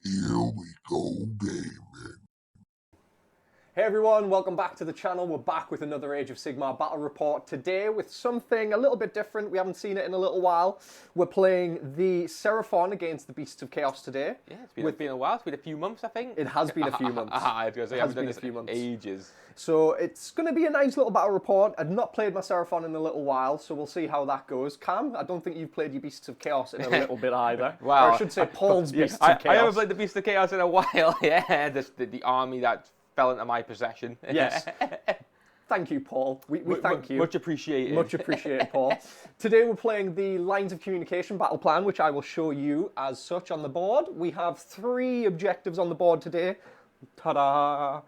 Here we go gaming. Hey everyone, welcome back to the channel. We're back with another Age of Sigmar battle report today with something a little bit different. We haven't seen it in a little while. We're playing the Seraphon against the Beasts of Chaos today. Yeah, it's been a while. It's been a few months, I think. It has been a few months. I was going to say, I haven't done this in ages. So it's going to be a nice little battle report. I've not played my Seraphon in a little while, so we'll see how that goes. Cam, I don't think you've played your Beasts of Chaos in a little bit either. Wow. Or I should say Paul's Beasts of Chaos. I haven't played the Beasts of Chaos in a while. Yeah, the army that fell into my possession. Yes. Thank you, Paul. We thank you. Much appreciated. Much appreciated, Paul. Today we're playing the Lines of Communication battle plan, which I will show you as such on the board. We have 3 objectives on the board today. Ta-da!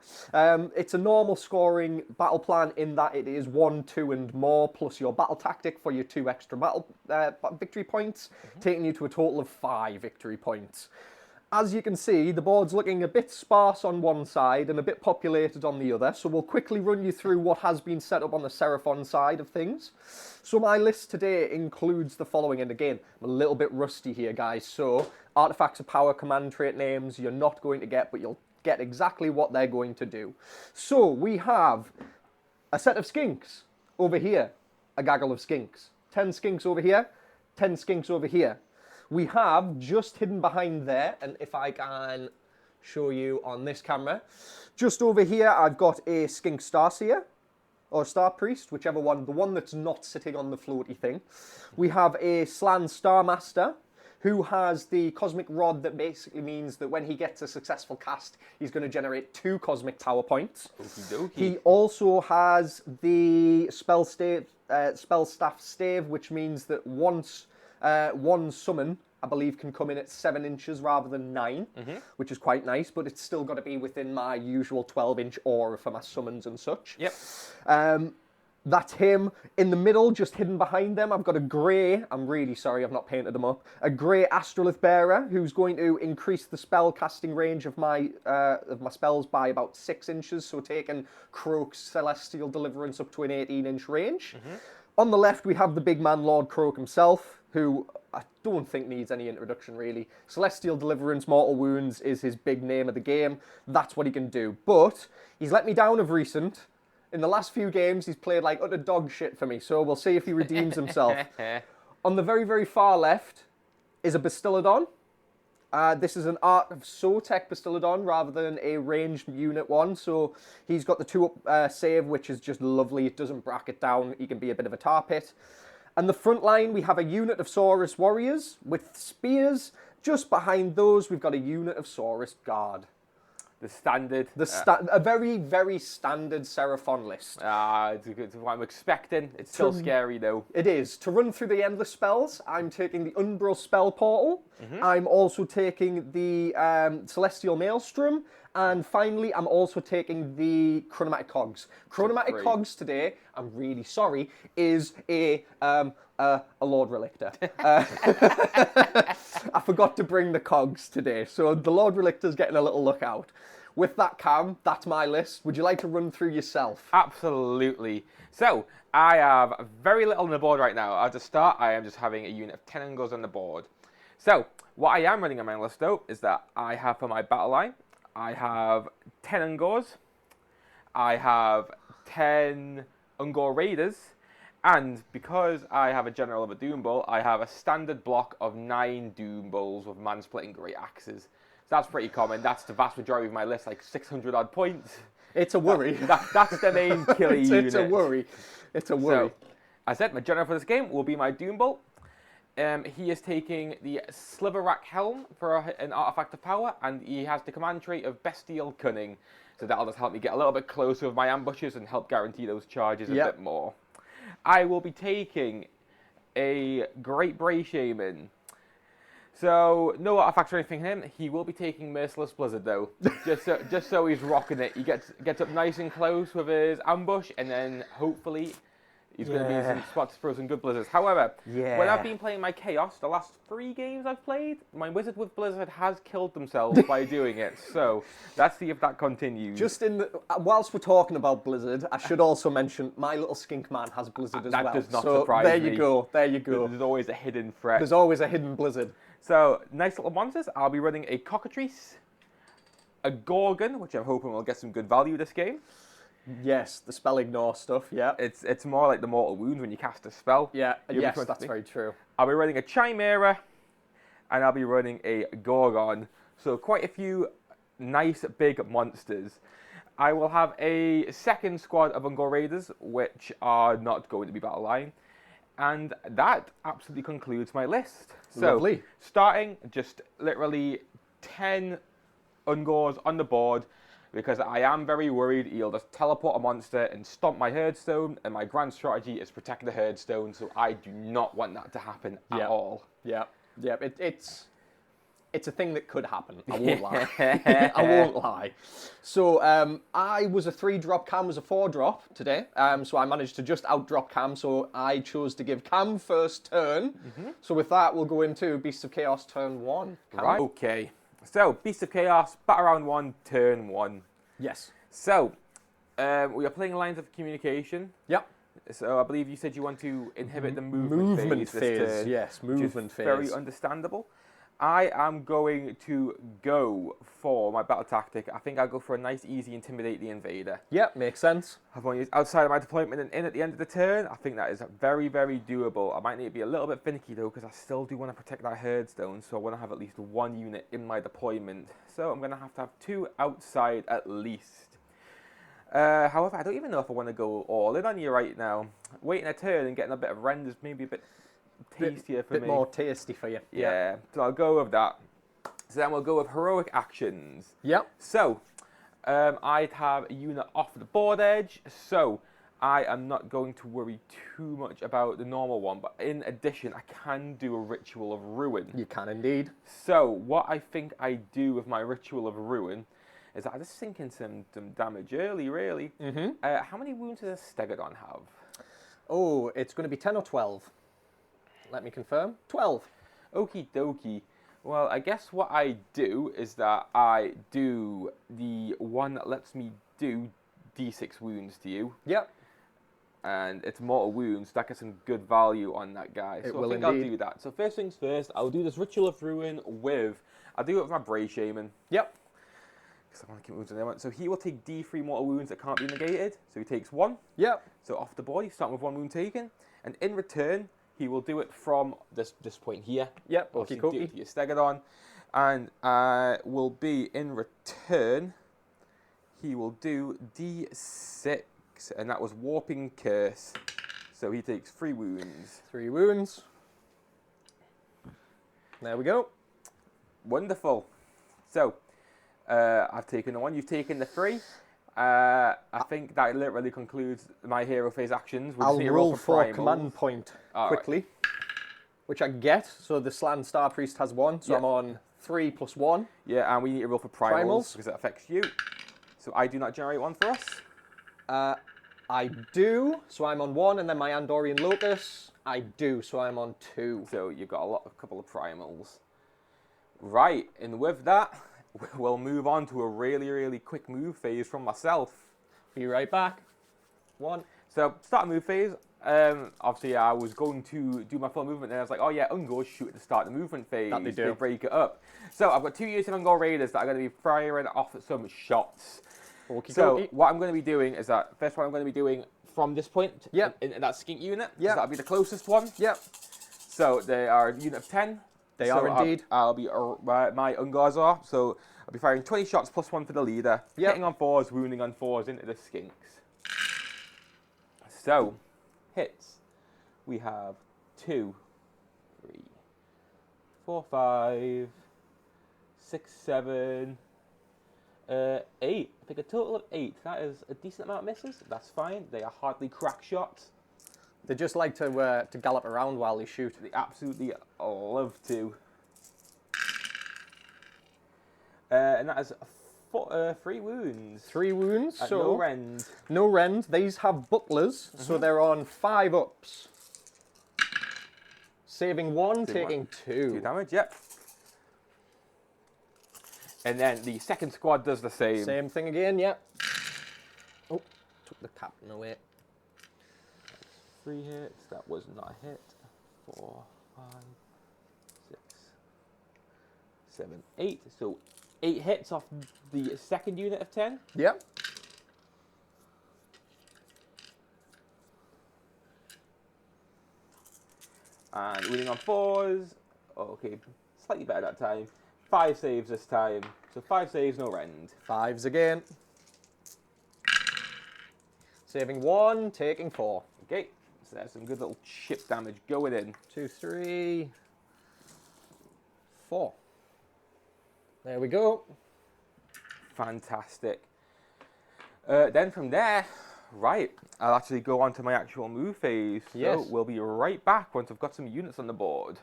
It's a normal scoring battle plan in that it is 1, 2 and more, plus your battle tactic for your 2 extra battle victory points, taking you to a total of 5 victory points. As you can see, the board's looking a bit sparse on one side and a bit populated on the other, so we'll quickly run you through what has been set up on the Seraphon side of things. So my list today includes the following, and again, I'm a little bit rusty here, guys, so artifacts of power, command trait names, you're not going to get, but you'll get exactly what they're going to do. So we have a set of skinks over here, a gaggle of skinks, 10 skinks over here, 10 skinks over here. We have, just hidden behind there, and if I can show you on this camera, just over here I've got a skink starseer, or star priest, whichever one, the one that's not sitting on the floaty thing. We have a slan starmaster, who has the cosmic rod that basically means that when he gets a successful cast, he's going to generate 2 cosmic power points. Okie dokie. He also has the spell staff stave, which means that once one summon, I believe, can come in at 7 inches rather than 9, which is quite nice, but it's still got to be within my usual 12-inch aura for my summons and such. Yep. That's him. In the middle, just hidden behind them, I've got a grey, I'm really sorry I've not painted them up, a grey Astrolith Bearer who's going to increase the spell casting range of my spells by about 6 inches, so taking Croak's Celestial Deliverance up to an 18-inch range. On the left, we have the big man, Lord Croak himself, who I don't think needs any introduction, really. Celestial Deliverance, Mortal Wounds is his big name of the game. That's what he can do. But he's let me down of recent. In the last few games, he's played like utter dog shit for me, so we'll see if he redeems himself. On the very, very far left is a Bastillodon. This is an Art of Sotek Bastillodon rather than a ranged unit one, so he's got the 2-up save, which is just lovely. It doesn't bracket down. He can be a bit of a tar pit. And the front line, we have a unit of Saurus Warriors with spears. Just behind those, we've got a unit of Saurus Guard. The standard. A very, very standard Seraphon list. It's what I'm expecting. It's still scary, though. It is. To run through the endless spells, I'm taking the Umbral Spell Portal. I'm also taking the Celestial Maelstrom. And finally, I'm also taking the Chronomatic Cogs. Chronomatic Cogs today, I'm really sorry, is a Lord Relictor. I forgot to bring the Cogs today, so the Lord Relictor's getting a little look out. With that, Cam, that's my list. Would you like to run through yourself? Absolutely. So, I have very little on the board right now. At the start, I am just having a unit of 10 Ungors on the board. So, what I am running on my list, though, is that I have for my battle line, I have 10 Ungors, I have 10 Ungor Raiders, and because I have a General of a Doom Bull, I have a standard block of 9 Doom Bulls with man-splitting great axes. So that's pretty common. That's the vast majority of my list, like 600 odd points. It's a worry. That's the main killer unit. It's a worry. It's a worry. So, as I said, my General for this game will be my Doom Bull. He is taking the Sliverak Helm for an artifact of power, and he has the command trait of Bestial Cunning. So that'll just help me get a little bit closer with my ambushes and help guarantee those charges a bit more. I will be taking a Great Bray Shaman. So, no artifacts or anything in him. He will be taking Merciless Blizzard, though. just so he's rocking it. He gets up nice and close with his ambush, and then hopefully he's going to be in some spots for some good blizzards. However, when I've been playing my Chaos, the last 3 games I've played, my Wizard with Blizzard has killed themselves by doing it. So let's see if that continues. Just whilst we're talking about Blizzard, I should also mention my little skink man has Blizzard as well. That does not surprise me. There you go. There you go. There's always a hidden threat. There's always a hidden Blizzard. So, nice little monsters. I'll be running a cockatrice, a gorgon, which I'm hoping will get some good value this game. Yes, the spell ignore stuff, yeah. It's more like the mortal wounds when you cast a spell. Yeah, You'll be yes, trusting that's me. very true. I'll be running a chimera, and I'll be running a gorgon. So quite a few nice big monsters. I will have a second squad of Ungor Raiders, which are not going to be battle line. And that absolutely concludes my list. So, Lovely. starting just literally 10 Ungors on the board, because I am very worried he'll just teleport a monster and stomp my herdstone, and my grand strategy is protect the herdstone, so I do not want that to happen at all. Yeah, yeah, it's a thing that could happen. I won't lie. I won't lie. So I was a 3-drop, Cam was a 4-drop today. So I managed to just out-drop Cam. So I chose to give Cam first turn. So with that, we'll go into Beasts of Chaos turn 1. Cam? Right. Okay. So, Beasts of Chaos, battle round 1, turn 1. Yes. So, we are playing lines of communication. Yep. So I believe you said you want to inhibit the movement phase this turn, yes, movement phase. Very understandable. I am going to go for my battle tactic. I think I'll go for a nice, easy, intimidate the invader. Yep, makes sense. I've only used outside of my deployment and in at the end of the turn. I think that is very, very doable. I might need to be a little bit finicky though, because I still do want to protect that herdstone. So I want to have at least 1 unit in my deployment. So I'm going to have 2 outside at least. However, I don't even know if I want to go all in on you right now. Waiting a turn and getting a bit of rend is maybe a bit tastier for me. Bit more tasty for you. Yeah, so I'll go with that. So then we'll go with heroic actions. Yep. So, I'd have a unit off the board edge, so I am not going to worry too much about the normal one, but in addition, I can do a Ritual of Ruin. You can indeed. So, what I think I do with my Ritual of Ruin is I just sink in some damage early, really. How many wounds does a Stegodon have? Oh, it's going to be 10 or 12. Let me confirm. 12. Okie dokie. Well, I guess what I do is that I do the one that lets me do D6 wounds to you. Yep. And it's mortal wounds. That gets some good value on that guy. It So will I think indeed. I'll do that. So first things first, I'll do this Ritual of Ruin with... I'll do it with my Brave Shaman. Yep. Because I want to keep wounds on them. So he will take D3 mortal wounds that can't be negated. So he takes 1. Yep. So off the board, he's starting with 1 wound taken. And in return, he will do it from this point here. Yep. Obviously, Okie do it dokie. to your Stegodon. And will be in return, he will do D6. And that was Warping Curse. So he takes 3 wounds. 3 wounds. There we go. Wonderful. So, I've taken the 1, you've taken the 3. I think that literally concludes my hero phase actions. We'll I'll just need to roll for primals. command point quickly, which I get. So the Slan Star Priest has 1, so Yep. I'm on 3 + 1. Yeah, and we need to roll for primals, Primals. because it affects you. So I do not generate 1 for us. I do, so I'm on 1, and then my Andorian Locus, I do, so I'm on 2. So you've got a couple of primals. Right, and with that, we'll move on to a really, really quick move phase from myself. Be right back. 1. So, start move phase. Obviously, I was going to do my full movement, and I was like, oh yeah, Ungors shoot at the start of the movement phase. That they do. They break it up. So, I've got 2 units of Ungor Raiders that are going to be firing off some shots. Okie So, dokie. what I'm going to be doing is that, first one I'm going to be doing from this point, Yep. in that skink unit. Yep. So that'll be the closest one. Yep. So, they are a unit of 10. They So are indeed. I'll be, my Ungors are, so I'll be firing 20 shots plus 1 for the leader. Yep. Hitting on 4s, wounding on 4s into the skinks. So, hits. We have 2, 3, 4, 5, 6, 7, 8. I think a total of 8. That is a decent amount of misses. That's fine. They are hardly crack shots. They just like to gallop around while they shoot. They absolutely love to. And that is 3 wounds. 3 wounds, At so no rend. no rend. These have bucklers, so they're on 5 ups. Saving 1, taking 2. 2 damage, yep. And then the second squad does the same. Same thing again, yep. Oh, took the captain away. 3 hits, that was not a hit. 4, 5, 6, 7, 8. So 8 hits off the second unit of 10. Yep. And winning on 4s. Okay, slightly better that time. 5 saves this time. So 5 saves, no rend. 5s again. Saving 1, taking 4. Okay, so there's some good little chip damage going in. 2, 3, 4. There we go. Fantastic. Then from there, right, I'll actually go on to my actual move phase. Yes. So we'll be right back once I've got some units on the board.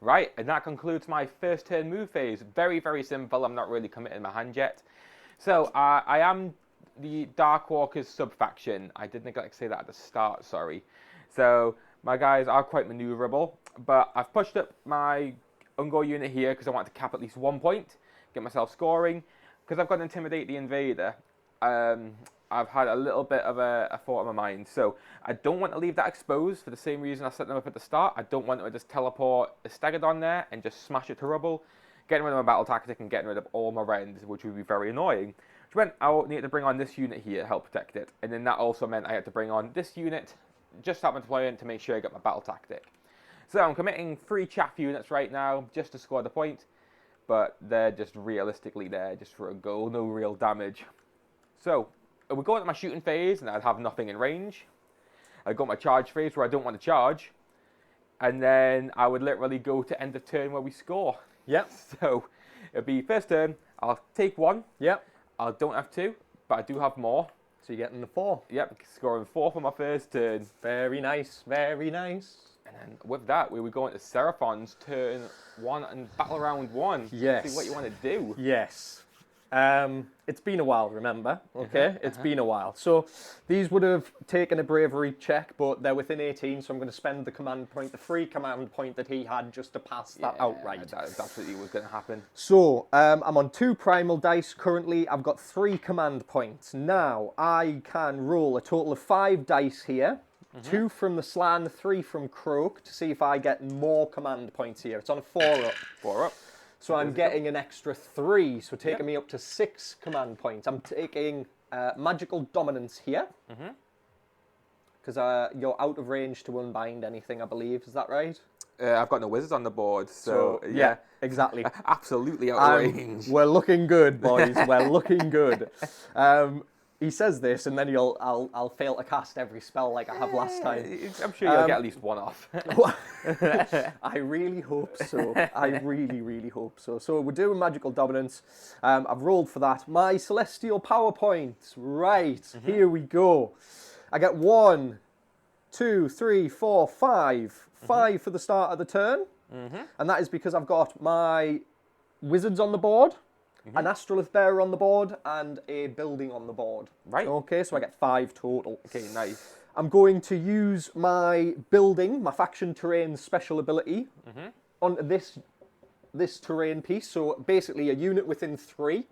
Right, and that concludes my first turn move phase. Very, very simple. I'm not really committing my hand yet. So I am the Darkwalkers sub-faction. I did neglect to say that at the start, sorry. So my guys are quite maneuverable, but I've pushed up my Ungor unit here because I want to cap at least 1 point, get myself scoring. Because I've got to intimidate the invader, I've had a little bit of a thought in my mind. So I don't want to leave that exposed for the same reason I set them up at the start. I don't want to just teleport a Stegadon there and just smash it to rubble, getting rid of my battle tactic and getting rid of all my rends, which would be very annoying. Which meant I needed to bring on this unit here to help protect it. And then that also meant I had to bring on this unit, just start my deployment to make sure I got my battle tactic. So I'm committing 3 chaff units right now just to score the point. But they're just realistically there just for a goal, no real damage. So I would go into my shooting phase and I'd have nothing in range. I'd go my charge phase where I don't want to charge. And then I would literally go to end of turn where we score. Yep. So it'd be first turn, I'll take 1. Yep. I don't have 2, but I do have more. So you're getting the 4. Yep, scoring 4 for my first turn. Very nice, very nice. And then with that, we would go into Seraphon's turn 1 and battle round 1. Yes. See what you want to do. Yes. It's been a while, remember? Okay, it's been a while. So these would have taken a bravery check, but they're within 18, so I'm going to spend the command point, the free command point that he had, just to pass that outright. That absolutely was going to happen. So I'm on 2 primal dice currently. I've got 3 command points. Now I can roll a total of 5 dice here. 2 from the Slan, 3 from Croak, to see if I get more command points here. It's on a 4 up. 4 up. So I'm getting an extra 3, so taking me up to 6 command points. I'm taking magical dominance here, because you're out of range to unbind anything, I believe. Is that right? I've got no wizards on the board, so yeah, exactly. Absolutely out of range. We're looking good, boys. We're looking good. He says this, and then I'll fail to cast every spell like I have last time. I'm sure you'll get at least 1 off. I really hope so. I really, really hope so. So we're doing magical dominance. I've rolled for that. My celestial power points. Right, here we go. I get 1, 2, 3, 4, 5. 5 for the start of the turn. And that is because I've got my wizards on the board, an astrolith bearer on the board, and a building on the board. Right. Okay, so I get 5 total. Okay, nice. I'm going to use my building, my faction terrain special ability, on this terrain piece. So basically a unit within 3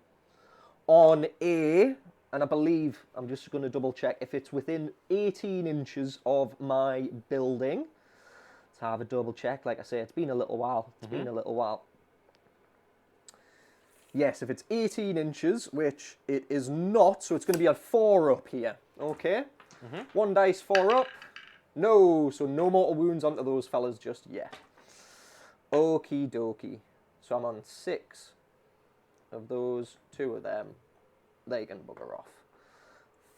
on a, and I believe, I'm just going to double check, if it's within 18 inches of my building. Let's have a double check. Like I say, it's been a little while. It's been a little while. Yes, if it's 18 inches, which it is not, so it's going to be a 4 up here. Okay? 1 dice, 4 up. No, so no mortal wounds onto those fellas just yet. Okie dokie. So I'm on 6 of those, 2 of them. They can bugger off.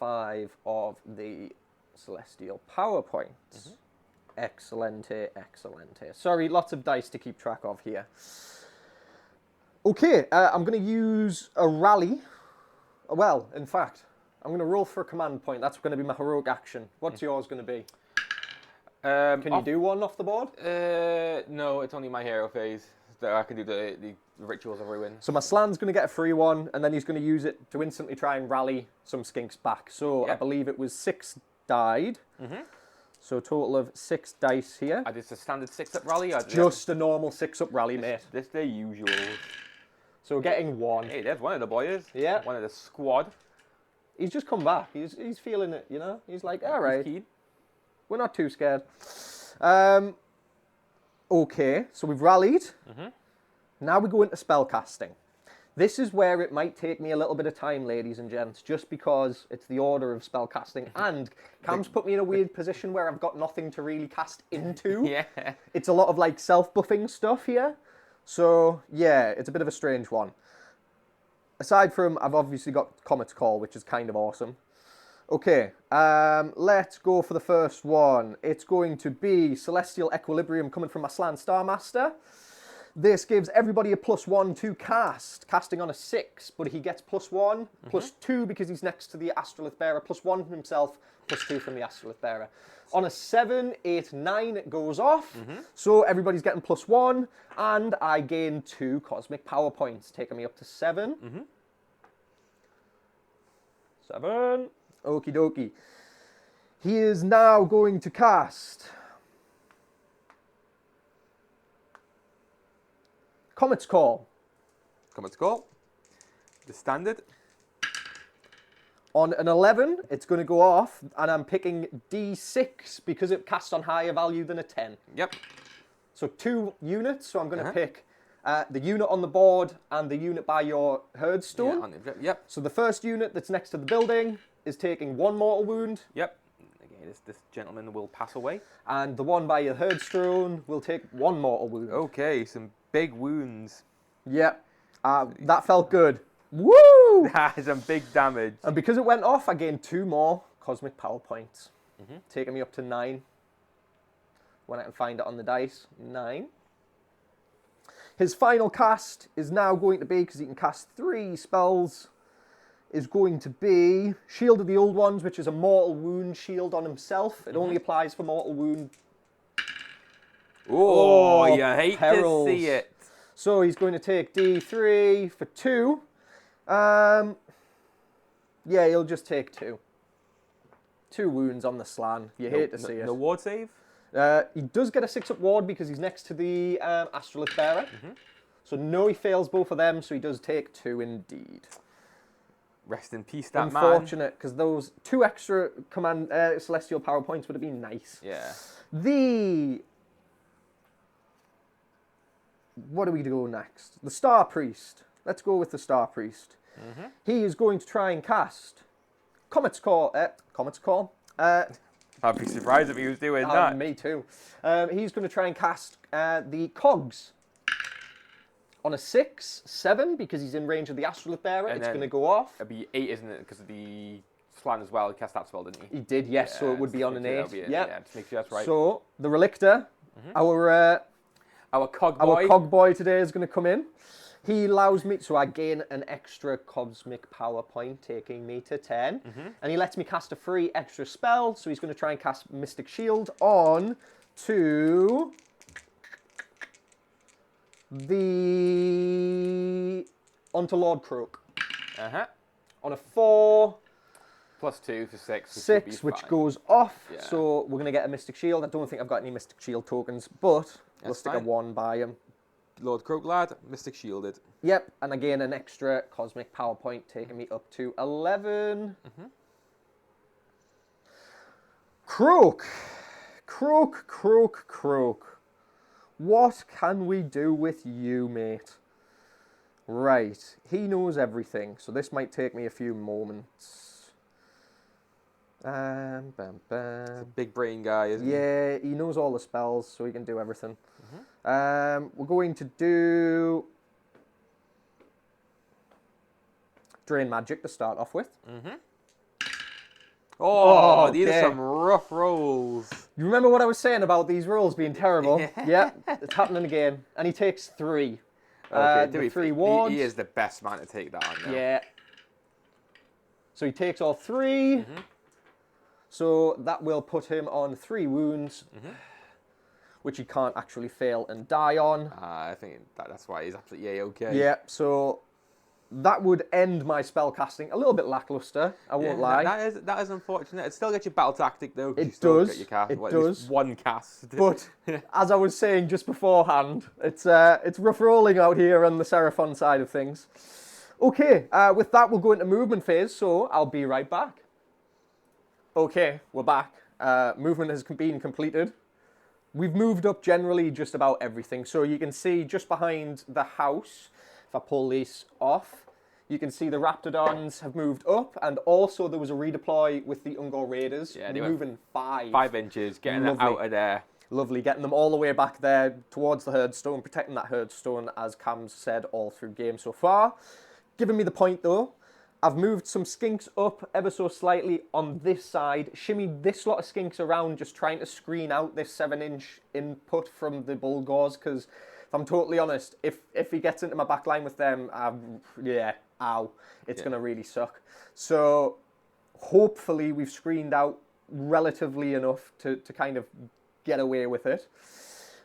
5 of the celestial power points. Excellente, excellente. Sorry, lots of dice to keep track of here. Okay, I'm going to use a rally. Well, in fact, I'm going to roll for a command point. That's going to be my heroic action. What's yours going to be? Can you do one off the board? No, it's only my hero phase. So I can do the rituals of ruin. So my Slan's going to get a free one, and then he's going to use it to instantly try and rally some skinks back. So I believe it was 6 died. So a total of 6 dice here. I did a standard 6-up rally. Just a normal 6-up rally, mate. This the usual. So we're getting 1. Hey, there's one of the boys. Yeah. One of the squad. He's just come back. He's feeling it, you know? He's like, all right. We're not too scared. Okay, so we've rallied. Now we go into spell casting. This is where it might take me a little bit of time, ladies and gents, just because it's the order of spell casting, and Cam's put me in a weird position where I've got nothing to really cast into. Yeah. It's a lot of like self-buffing stuff here. So yeah, it's a bit of a strange one. Aside from, I've obviously got Comet's Call, which is kind of awesome. Okay, let's go for the first one. It's going to be Celestial Equilibrium coming from Aslan Starmaster. This gives everybody a +1 to cast, casting on a 6, but he gets +1, +2 because he's next to the Astrolith Bearer, +1 from himself, +2 from the Astrolith Bearer. On a 7, 8, 9, it goes off, so everybody's getting +1, and I gain 2 Cosmic Power Points, taking me up to 7. 7. Okie dokie. He is now going to cast Comet's Call. Comet's Call. The standard. On an 11, it's going to go off, and I'm picking D6 because it casts on higher value than a 10. Yep. So 2 units, so I'm going to pick the unit on the board and the unit by your herdstone. Yeah, yep. So the first unit that's next to the building is taking 1 mortal wound. Yep. Again, this gentleman will pass away. And the one by your herdstone will take 1 mortal wound. Okay, some big wounds. Yep. That felt good. Woo! That is some big damage. And because it went off, I gained 2 more Cosmic Power Points. Taking me up to 9. When I can find it on the dice. 9. His final cast is now going to be, because he can cast 3 spells, is going to be Shield of the Old Ones, which is a mortal wound shield on himself. It only applies for mortal wound. Oh, you hate perils. to see it. So he's going to take D3 for 2. Yeah, he'll just take 2. 2 wounds on the slan. You hate to see it. No ward save? He does get a 6-up ward because he's next to the Astrolith Bearer. So no, he fails both of them, so he does take 2 indeed. Rest in peace, that man. Unfortunate, because those 2 extra command Celestial Power Points would have been nice. Yeah. What do we do next? The Star Priest. Let's go with the Star Priest. He is going to try and cast Comet's Call. I'd be surprised if he was doing that. Me too. He's going to try and cast the Cogs. On a 6, 7, because he's in range of the Astrolith Bearer, And it's then going to go off. It'd be 8, isn't it? Because of the slan as well. He cast that spell, didn't he? He did, yes, so it would be on an 8. Yeah, just make sure that's right. So, the Relictor, our Cog boy. Our Cog Boy today is going to come in. He allows me, so I gain an extra Cosmic Power Point, taking me to 10. And he lets me cast a free extra spell, so he's going to try and cast Mystic Shield on to onto Lord Croak. On a 4. +2 for 6. 6, which goes off. Yeah. So we're going to get a Mystic Shield. I don't think I've got any Mystic Shield tokens, but we'll stick a fine. 1 by him. Lord Croak lad, Mystic Shielded. Yep, and again an extra Cosmic Power Point, taking me up to 11. Croak. What can we do with you, mate? Right, he knows everything, so this might take me a few moments. It's a big brain guy, isn't he? Yeah, he knows all the spells, so he can do everything. We're going to do Drain Magic to start off with. Oh, these are some rough rolls. You remember what I was saying about these rolls being terrible? Yeah, it's happening again. And he takes 3. Okay, 3 wards. He is the best man to take that on now. Yeah. So he takes all 3. So that will put him on 3 wounds, which he can't actually fail and die on. I think that's why he's absolutely okay. Yeah, so that would end my spell casting. A little bit lackluster, I won't lie. That is unfortunate. It still gets your battle tactic though. It does. Get your cast, it at does. least 1 cast. But as I was saying just beforehand, it's rough rolling out here on the Seraphon side of things. Okay, with that we'll go into movement phase, so I'll be right back. Okay, we're back. Movement has been completed. we've moved up generally just about everything. So you can see just behind the house, if I pull this off, you can see the Raptidons have moved up, and also there was a redeploy with the Ungor Raiders, Yeah, they went moving 5 inches, getting it Lovely. out of there. Lovely, getting them all the way back there towards the herdstone, protecting that herdstone, as Cam's said all through game so far. Giving me the point though. I've moved some skinks up ever so slightly on this side, shimmied this lot of skinks around, just trying to screen out this 7-inch input from the Bulgars, because if I'm totally honest, if he gets into my back line with them, it's going to really suck. So hopefully we've screened out relatively enough to kind of get away with it.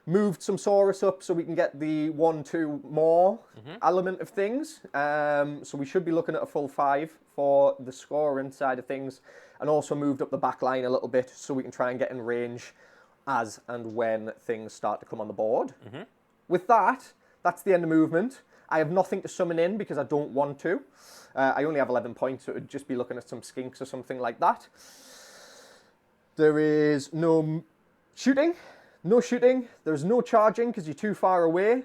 Moved some Saurus up so we can get the 1-2 more element of things. So we should be looking at a full 5 for the scoring side of things. And also moved up the back line a little bit so we can try and get in range as and when things start to come on the board. With that, that's the end of movement. I have nothing to summon in because I don't want to. I only have 11 points, so it would just be looking at some skinks or something like that. There is no shooting. No shooting, there's no charging because you're too far away.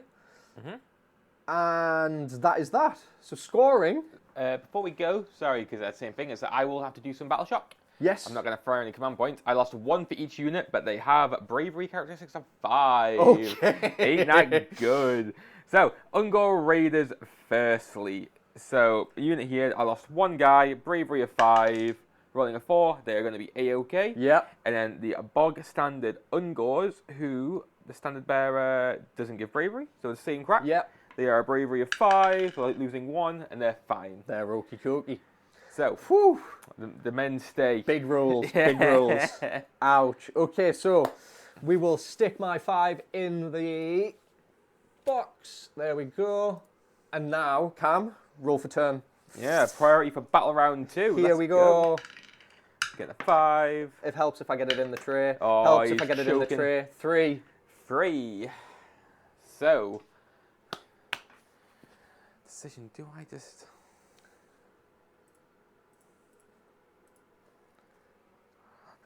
And that is that. So scoring. Before we go, sorry, because that's the same thing, is that I will have to do some battle shock. Yes. I'm not going to fire any command points. I lost 1 for each unit, but they have bravery characteristics of 5. Okay. Ain't that good? So, Ungor Raiders firstly. So, unit here, I lost 1 guy, bravery of 5. Rolling a 4, they're going to be A-OK. Yep. And then the bog standard Ungors, who the standard bearer doesn't give bravery, so the same crap. Yep. They are a bravery of 5, so losing 1, and they're fine. They're okie dokie. So, Whew. the men stay. Big rolls, big rolls. Ouch. Okay, so we will stick my 5 in the box. There we go. And now, Cam, roll for turn. Yeah, priority for battle round 2. Here we go. Get a 5. It helps if I get it in the tray. Oh, Helps if I he's get it in the choking. tray. 3. 3. So, decision, do I just...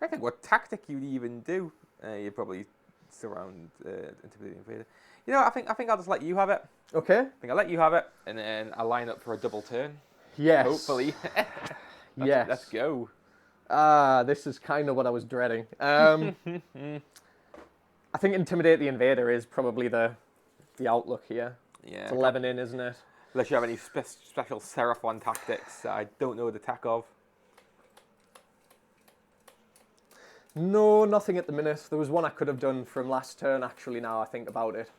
I think what tactic you'd even do. You'd probably surround intimidating invader. You know, I think I'll just let you have it. Okay. I think I'll let you have it, and then I'll line up for a double turn. Yes. Hopefully. Yes. Let's go. This is kind of what I was dreading. I think Intimidate the Invader is probably the outlook here. Yeah. It's 11 in, isn't it? Unless you have any special Seraphon tactics that I don't know the tack of. No, nothing at the minute. There was one I could have done from last turn, actually, now I think about it,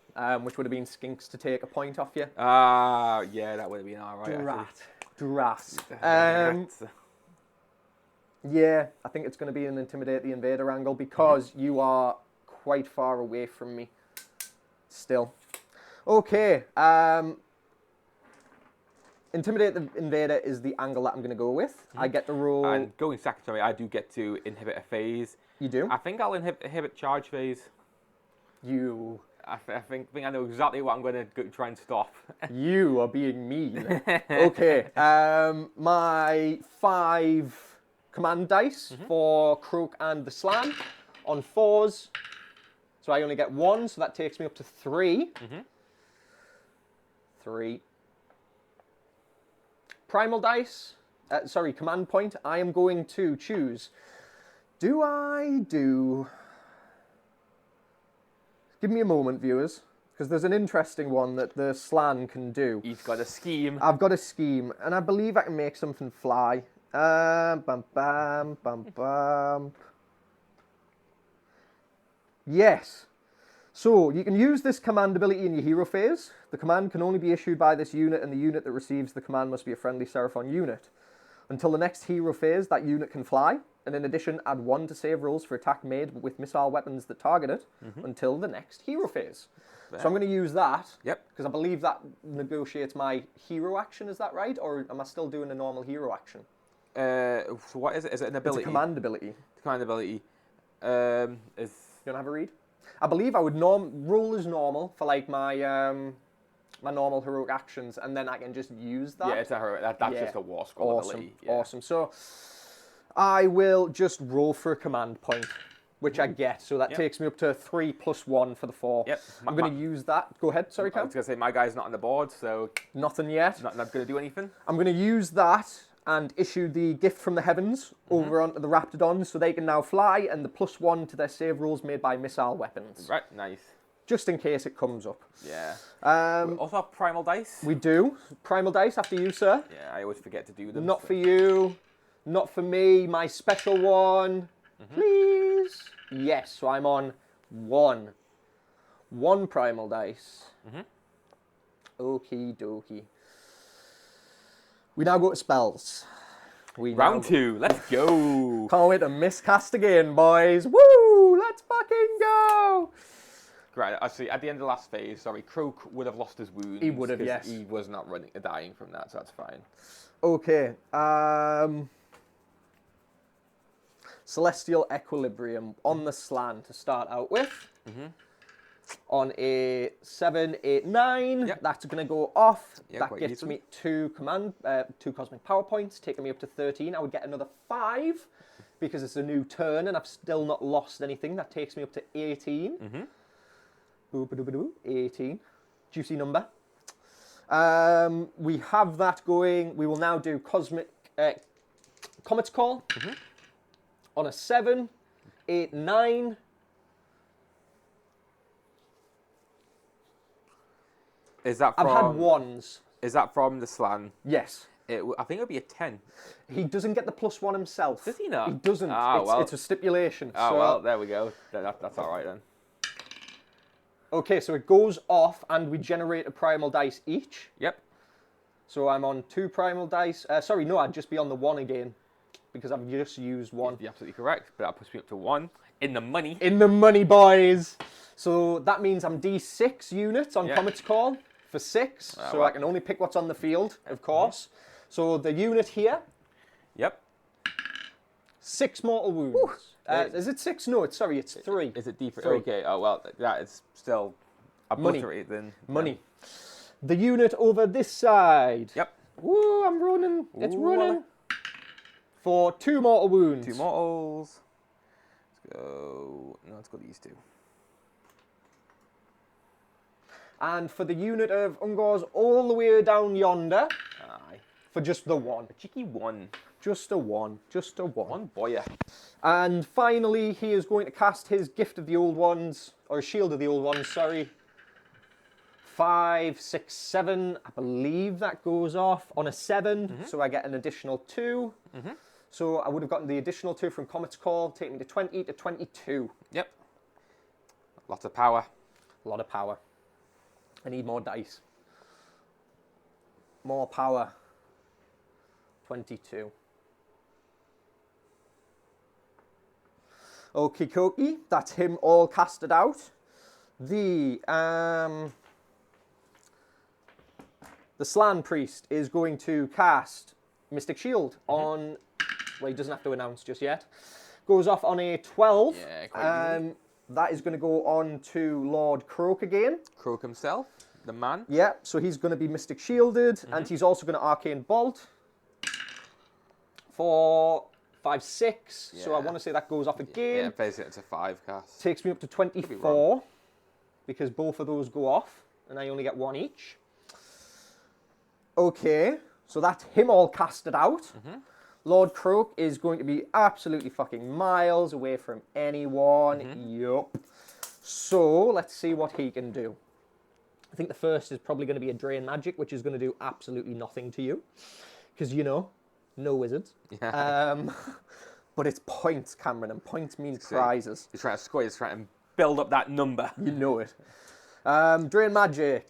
which would have been Skinks to take a point off you. Yeah, that would have been alright. Drat. Yeah, I think it's going to be an Intimidate the Invader angle because you are quite far away from me still. Okay, Intimidate the Invader is the angle that I'm going to go with. I get the roll. And going secretary, I do get to inhibit a phase. You do? I think I'll inhibit charge phase. You. I think I know exactly what I'm going to try and stop. You are being mean. Okay, my 5 command dice for Croak and the Slan on 4s. So I only get 1, so that takes me up to 3. 3. Primal dice, command point. I am going to choose. Give me a moment, viewers, because there's an interesting one that the Slan can do. He's got a scheme. I've got a scheme, and I believe I can make something fly. Bam, bam, bam, bam. Yes. So, you can use this command ability in your hero phase. The command can only be issued by this unit, and the unit that receives the command must be a friendly Seraphon unit. Until the next hero phase, that unit can fly, and in addition, add 1 to save rolls for attack made with missile weapons that target it until the next hero phase. So I'm going to use that, because I believe that negotiates my hero action, is that right? Or am I still doing a normal hero action? So what is it? Is it an ability? It's a command ability. Command ability. You want to have a read? I believe I would roll as normal for like my my normal heroic actions, and then I can just use that. Yeah, it's a heroic. That's just a war scroll awesome. ability. Yeah. Awesome. So I will just roll for a command point. which I get. So that takes me up to 3 + 1 for the 4. Yep. I'm going to use that. Go ahead. Sorry, I Cam. was going to say, my guy's not on the board, so Nothing yet. not going to do anything. I'm going to use that and issue the gift from the heavens over onto the Raptidons so they can now fly, and the +1 to their save rolls made by missile weapons. Right, nice. Just in case it comes up. Yeah. Um, We also have primal dice. we do. Primal dice after you, sir. Yeah, I always forget to do them. Not for you. Not for me. My special one. Please. Yes, so I'm on 1. 1 primal dice. Okie dokie. We now go to spells. Round 2, let's go. Can't wait to miscast again, boys. Woo! Let's fucking go! Right, actually, at the end of the last phase, sorry, Croak would have lost his wounds. He would have, 'cause yes. He was not dying from that, so that's fine. Okay. Celestial Equilibrium on the slan to start out with. On a 7, 8, 9, Yep. that's going to go off. Yeah, that quite gets easily. me 2 cosmic power points, taking me up to 13. I would get another 5 because it's a new turn and I've still not lost anything. That takes me up to 18. 18. Juicy number. We have that going. We will now do Comet's Call on a 7, 8, 9. Is that I've from? had 1s. Is that from the slan? Yes. I think it would be a 10. He doesn't get the +1 himself. Does he not? He doesn't. Ah, well. It's a stipulation. Oh so, well, there we go. That's all right then. Okay, so it goes off and we generate a primal dice each. Yep. So I'm on 2 primal dice. Sorry, no, I'd just be on the 1 again because I've just used 1. You're absolutely correct, but that puts me up to 1 in the money. In the money, boys. So that means I'm D6 units on Yeah. Comet's Call for 6. Ah, So well. I can only pick what's on the field, of course. So the unit here, Yep. 6 mortal wounds. Is it 6? No, it's 3. Is it deeper? 3. Okay. Oh well, that is still obliterated then. Money. The unit over this side. Yep. Woo, I'm running. It's Ooh, running. For 2 mortal wounds. 2 mortals. Let's go. No, let's go these 2. And for the unit of Ungors all the way down yonder, Aye. for just the 1. A cheeky 1. Just a 1. Just a 1. 1 boya. And finally, he is going to cast his Gift of the Old Ones, or Shield of the Old Ones, sorry. 5, 6, 7. I believe that goes off on a 7, so I get an additional 2. So I would have gotten the additional 2 from Comet's Call, taking me to 20 to 22. Yep. Lots of power. A lot of power. I need more dice. More power. 22. Okie dokie, that's him all casted out. The Slan Priest is going to cast Mystic Shield on, well, he doesn't have to announce just yet. Goes off on a 12. Yeah, quite easy. That is going to go on to Lord Croak again. Croak himself, the man. Yeah, so he's going to be Mystic Shielded, and he's also going to Arcane Bolt for 5, 6. So I Yeah. want to say that goes off Yeah, again. basically it's a 5 cast. Takes me up to 24, because both of those go off, and I only get 1 each. Okay, so that's him all casted out. Lord Croak is going to be absolutely fucking miles away from anyone. Yup. So, let's see what he can do. I think the first is probably going to be a Drain Magic, which is going to do absolutely nothing to you. Because, you know, no wizards. But it's points, Cameron, and points means prizes. He's trying to score, he's trying to build up that number. You know it. Drain Magic.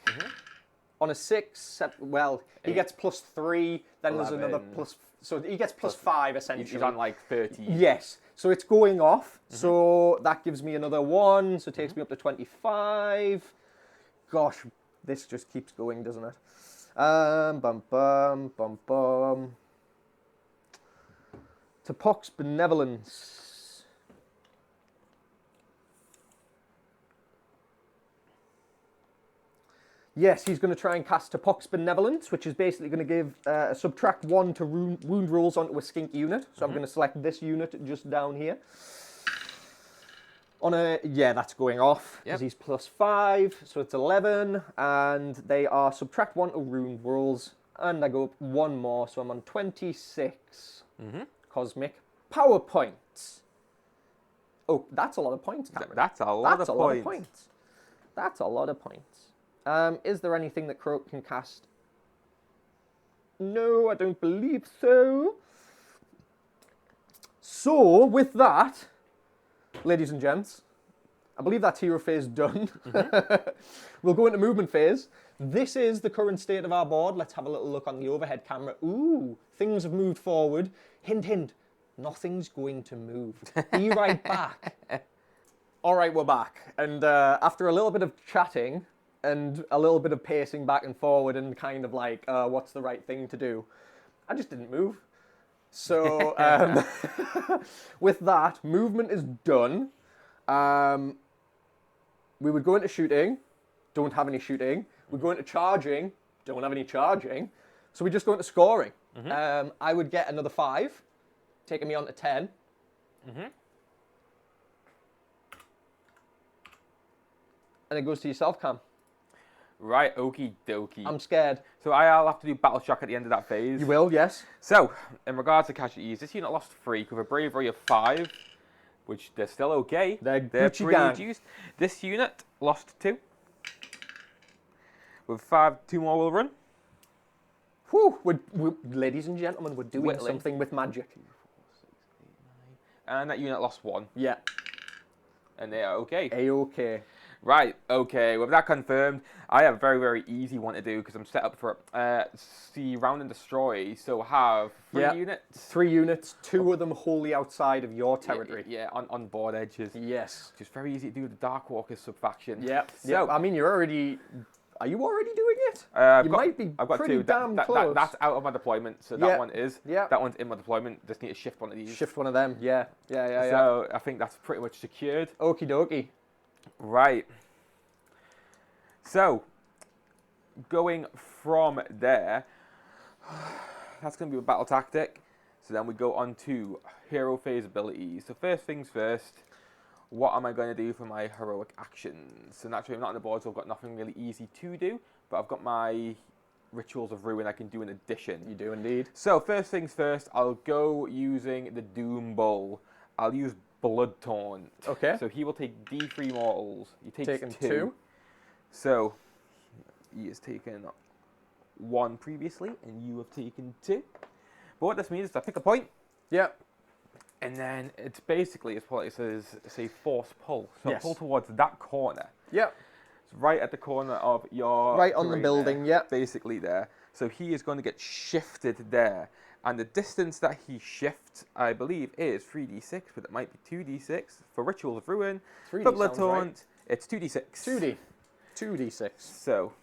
On a 6, well, he gets +3, then there's another 11. plus, so he gets +5 essentially. He's on like 30. Yes, so it's going off, so that gives me another 1, so it takes me up to 25. Gosh, this just keeps going, doesn't it? Bum bum bum bum. To Pox Benevolence. Yes, he's going to try and cast Pox Benevolence, which is basically going to give subtract 1 to wound rolls onto a skink unit. So I'm going to select this unit just down here. Yeah, that's going off because Yep. he's +5, so it's 11, and they are subtract 1 to ruined rolls, and I go up 1 more, so I'm on 26 cosmic power points. Oh, that's a lot of points, Cameron. That's a lot of points. That's a lot of points. Is there anything that Croak can cast? No, I don't believe so. So, with that, ladies and gents, I believe that's hero phase done. We'll go into movement phase. This is the current state of our board. Let's have a little look on the overhead camera. Ooh, things have moved forward. Hint, hint, nothing's going to move. Be right back. All right, we're back. And after a little bit of chatting and a little bit of pacing back and forward and kind of like, what's the right thing to do? I just didn't move. So with that, movement is done. We would go into shooting, don't have any shooting. We go into charging, don't have any charging. So we just go into scoring. I would get another 5, taking me on to 10. And it goes to yourself, Cam. Right, okie dokie. I'm scared. So I'll have to do battle shock at the end of that phase. You will, yes. So, in regards to casualties, this unit lost 3 with a bravery of 5, which they're still okay. They're pretty Gucci gang. reduced. This unit lost 2. With 2 more will run. Whew, ladies and gentlemen, we're doing Whittling. something with magic. And that unit lost 1. Yeah. And they are okay. A-okay. Right, okay, with that confirmed, I have a very, very easy one to do because I'm set up for see round and destroy, so have 3 units. 3 units, 2 of them wholly outside of your territory. Yeah, on board edges. Yes. Just very easy to do with the Darkwalkers sub-faction. Yep. So, I mean, you're already... Are you already doing it? I've I've got pretty 2. damn close. That's out of my deployment, so that one is. Yeah. That one's in my deployment, just need to shift one of these. Shift one of them, yeah. So, I think that's pretty much secured. Okie dokie. Right. So, going from there, that's going to be a battle tactic. So then we go on to hero phase abilities. So first things first, what am I going to do for my heroic actions? So naturally I'm not on the board, so I've got nothing really easy to do, but I've got my Rituals of Ruin I can do in addition. You do indeed. So first things first, I'll go using the Doom Bowl. I'll use Blood Taunt. Okay. So he will take D3 mortals. He takes Taken 2. 2. So he has taken 1 previously, and you have taken 2. But what this means is I pick a point, Yep. and then it's basically, it's what it says, it's a force pull. So Yes. pull towards that corner. Yep. It's right at the corner of your Right on the terrain building, there, yep. basically there. So he is going to get shifted there. And the distance that he shifts, I believe, is 3d6, but it might be 2d6 for Rituals of Ruin. 3D For Blood sounds right. Taunt, it's 2d6. 2D. 2d6. So,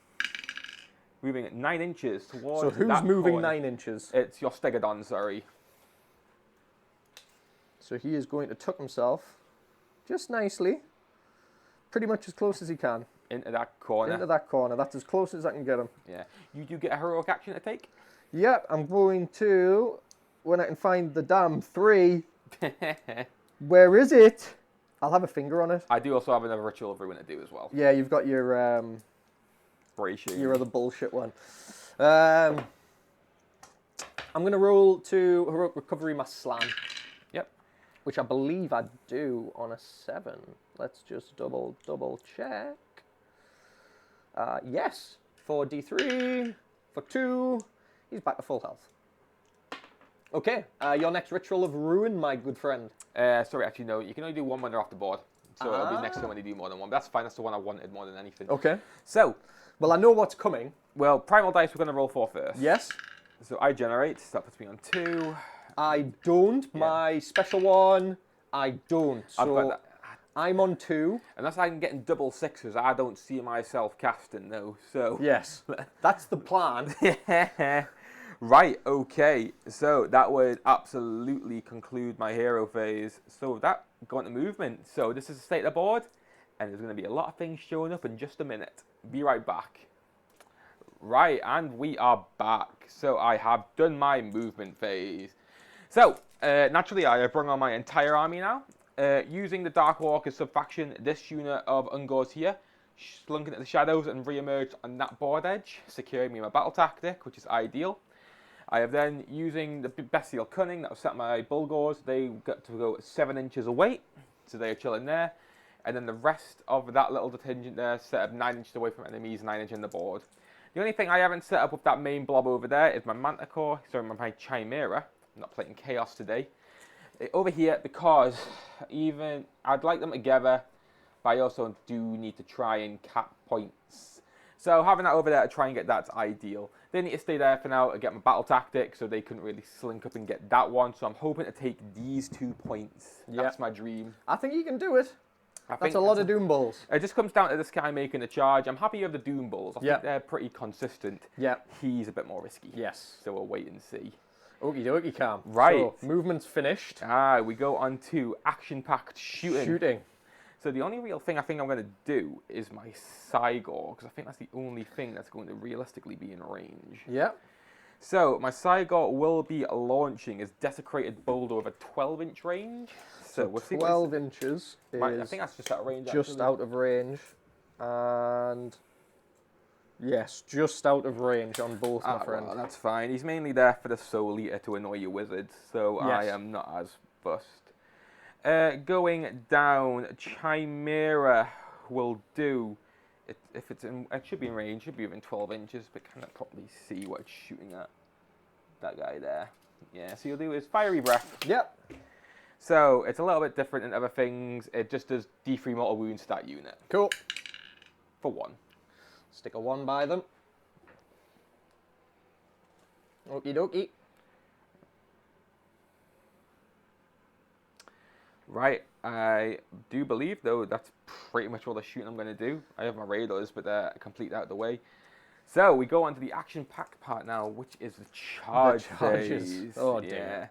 moving 9 inches towards So who's that moving corner. 9 inches? It's your Stegodon, sorry. So he is going to tuck himself just nicely, pretty much as close as he can, Into that corner. into that corner. That's as close as I can get him. Yeah. You do get a heroic action to take. Yep, I'm going to, when I can find the damn 3, where is it? I'll have a finger on it. I do also have another Ritual of Ruin to do as well. Yeah, you've got your Bratian. other bullshit one. I'm going to roll to Heroic Recovery my Slam. Yep. Which I believe I do on a 7. Let's just double check. Yes, for D3, for 2, he's back to full health. Okay, your next Ritual of Ruin, my good friend. Sorry, actually, no. You can only do 1 when they're off the board. So it'll be next time when you do more than 1. But that's fine. That's the one I wanted more than anything. Okay. So, Well, I know what's coming. well, Primal Dice we're going to roll for first. Yes. So I generate. So that puts me on 2. I don't. Yeah. My special one, I don't. I've got So that. I'm on 2. Unless I'm getting double 6s, I don't see myself casting, though. So. Yes. That's the plan. Right, okay. So that would absolutely conclude my hero phase. So with that, go on to movement. So this is the state of the board, and there's going to be a lot of things showing up in just a minute. Be right back. Right, and we are back. So I have done my movement phase. So, naturally, I have brought on my entire army now. Using the Dark Walker sub-faction, this unit of Ungors here slunk into the shadows and re-emerged on that board edge, securing me my battle tactic, which is ideal. I have then, using the Bestial Cunning that was set my Bulgors, they got to go 7 inches away, so they are chilling there. And then the rest of that little contingent there set up 9 inches away from enemies, 9 inches in the board. The only thing I haven't set up with that main blob over there is my Manticore, sorry, my Chimera. I'm not playing Chaos today. Over here, because even I'd like them together, but I also do need to try and cap points. So having that over there to try and get that's ideal. They need to stay there for now and get my battle tactic, so they couldn't really slink up and get that one. So I'm hoping to take these 2 points. That's my dream. I think you can do it. That's a lot of Doom Balls. It just comes down to this guy making a charge. I'm happy with the Doom Balls. I think they're pretty consistent. Yeah. He's a bit more risky. Yes. So we'll wait and see. Okie dokie, Cam. Right. So, movement's finished. We go on to action-packed shooting. So the only real thing I think I'm going to do is my Sigor, because I think that's the only thing that's going to realistically be in range. Yeah. So my Sigor will be launching as Desecrated Boulder with a 12-inch range. So we'll see 12 inches is I think that's just out of range. just out of range. And yes, just out of range on both, my friend. Well, that's fine. He's mainly there for the Soul Eater to annoy your wizards, so I am not as fussed. Going down, Chimera will do. If it's in, it should be in range. Should be within 12 inches, but cannot properly see what it's shooting at. That guy there. Yeah. So you'll do is Fiery Breath. Yep. So it's a little bit different than other things. It just does D3 mortal wounds to that unit. Cool. For 1. Stick a 1 by them. Okie dokie. Right, I do believe, though, that's pretty much all the shooting I'm going to do. I have my radars, but they're completely out of the way. So, we go on to the action-packed part now, which is the charge phase. Oh, dear.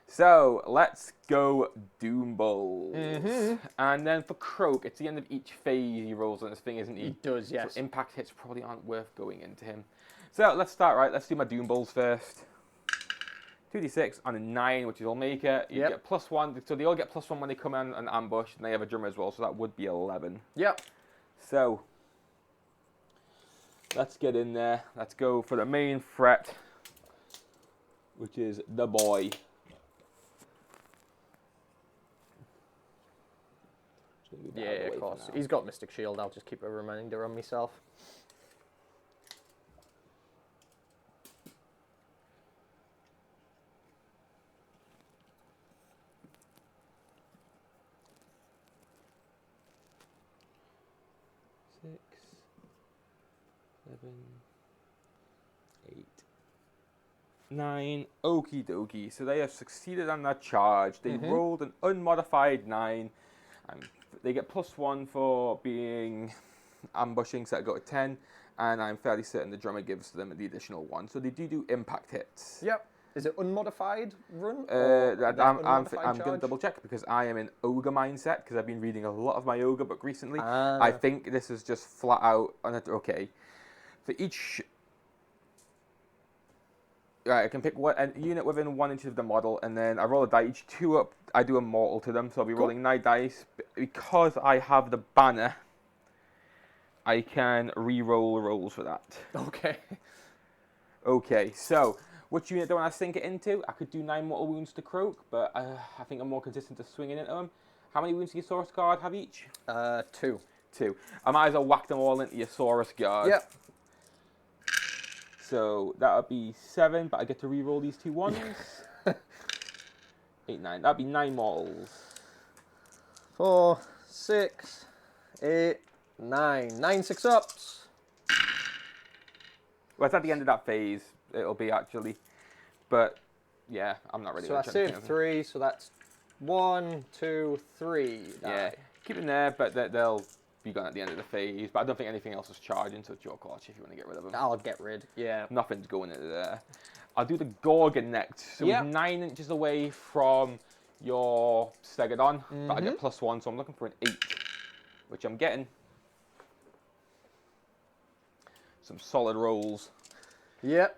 So, let's go Doom Balls. And then for Croak, it's the end of each phase he rolls on this thing, isn't he? He does, yes. So impact hits probably aren't worth going into him. So, let's start, right? Let's do my Doom Balls first. 2d6 on a 9, which will make it. You get +1, so they all get +1 when they come in and ambush, and they have a drummer as well, so that would be 11. Yep. So, let's get in there. Let's go for the main threat, which is the boy. Yeah, of course. He's got Mystic Shield. I'll just keep a reminder on myself. Seven, 8, 9. Okie dokie. So they have succeeded on that charge. They rolled an unmodified 9. They get +1 for being ambushing, so I go to 10. And I'm fairly certain the drummer gives them the additional 1. So they do impact hits. Yep. Is it unmodified run? I'm going to double check because I am in ogre mindset because I've been reading a lot of my ogre book recently. I think this is just flat out. Okay. For each, right, I can pick a unit within 1 inch of the model, and then I roll a die. Each 2 up, I do a mortal to them. So I'll be rolling 9 dice. Because I have the banner, I can re-roll rolls for that. Okay. Okay, so which unit do I want to sink it into? I could do 9 mortal wounds to Croak, but I think I'm more consistent to swinging into them. How many wounds does your Saurus Guard have each? 2. 2. I might as well whack them all into your Saurus Guard. Yep. So that would be 7, but I get to re-roll these 2 ones. 8, 9. That'd be 9 mortals. 4, 6, 8, 9. 9 6-ups. Well, it's at the end of that phase. It'll be actually, but yeah, I'm not really. So I saved 3, so that's 1, 2, 3. Yeah, keep them there, but they'll be gone at the end of the phase. But I don't think anything else is charging, so it's your call if you want to get rid of them. I'll get rid. Yeah. Nothing's going into there. I'll do the Gorgon next. So he's 9 inches away from your Stegodon, but I get +1, so I'm looking for an 8, which I'm getting. Some solid rolls. Yep.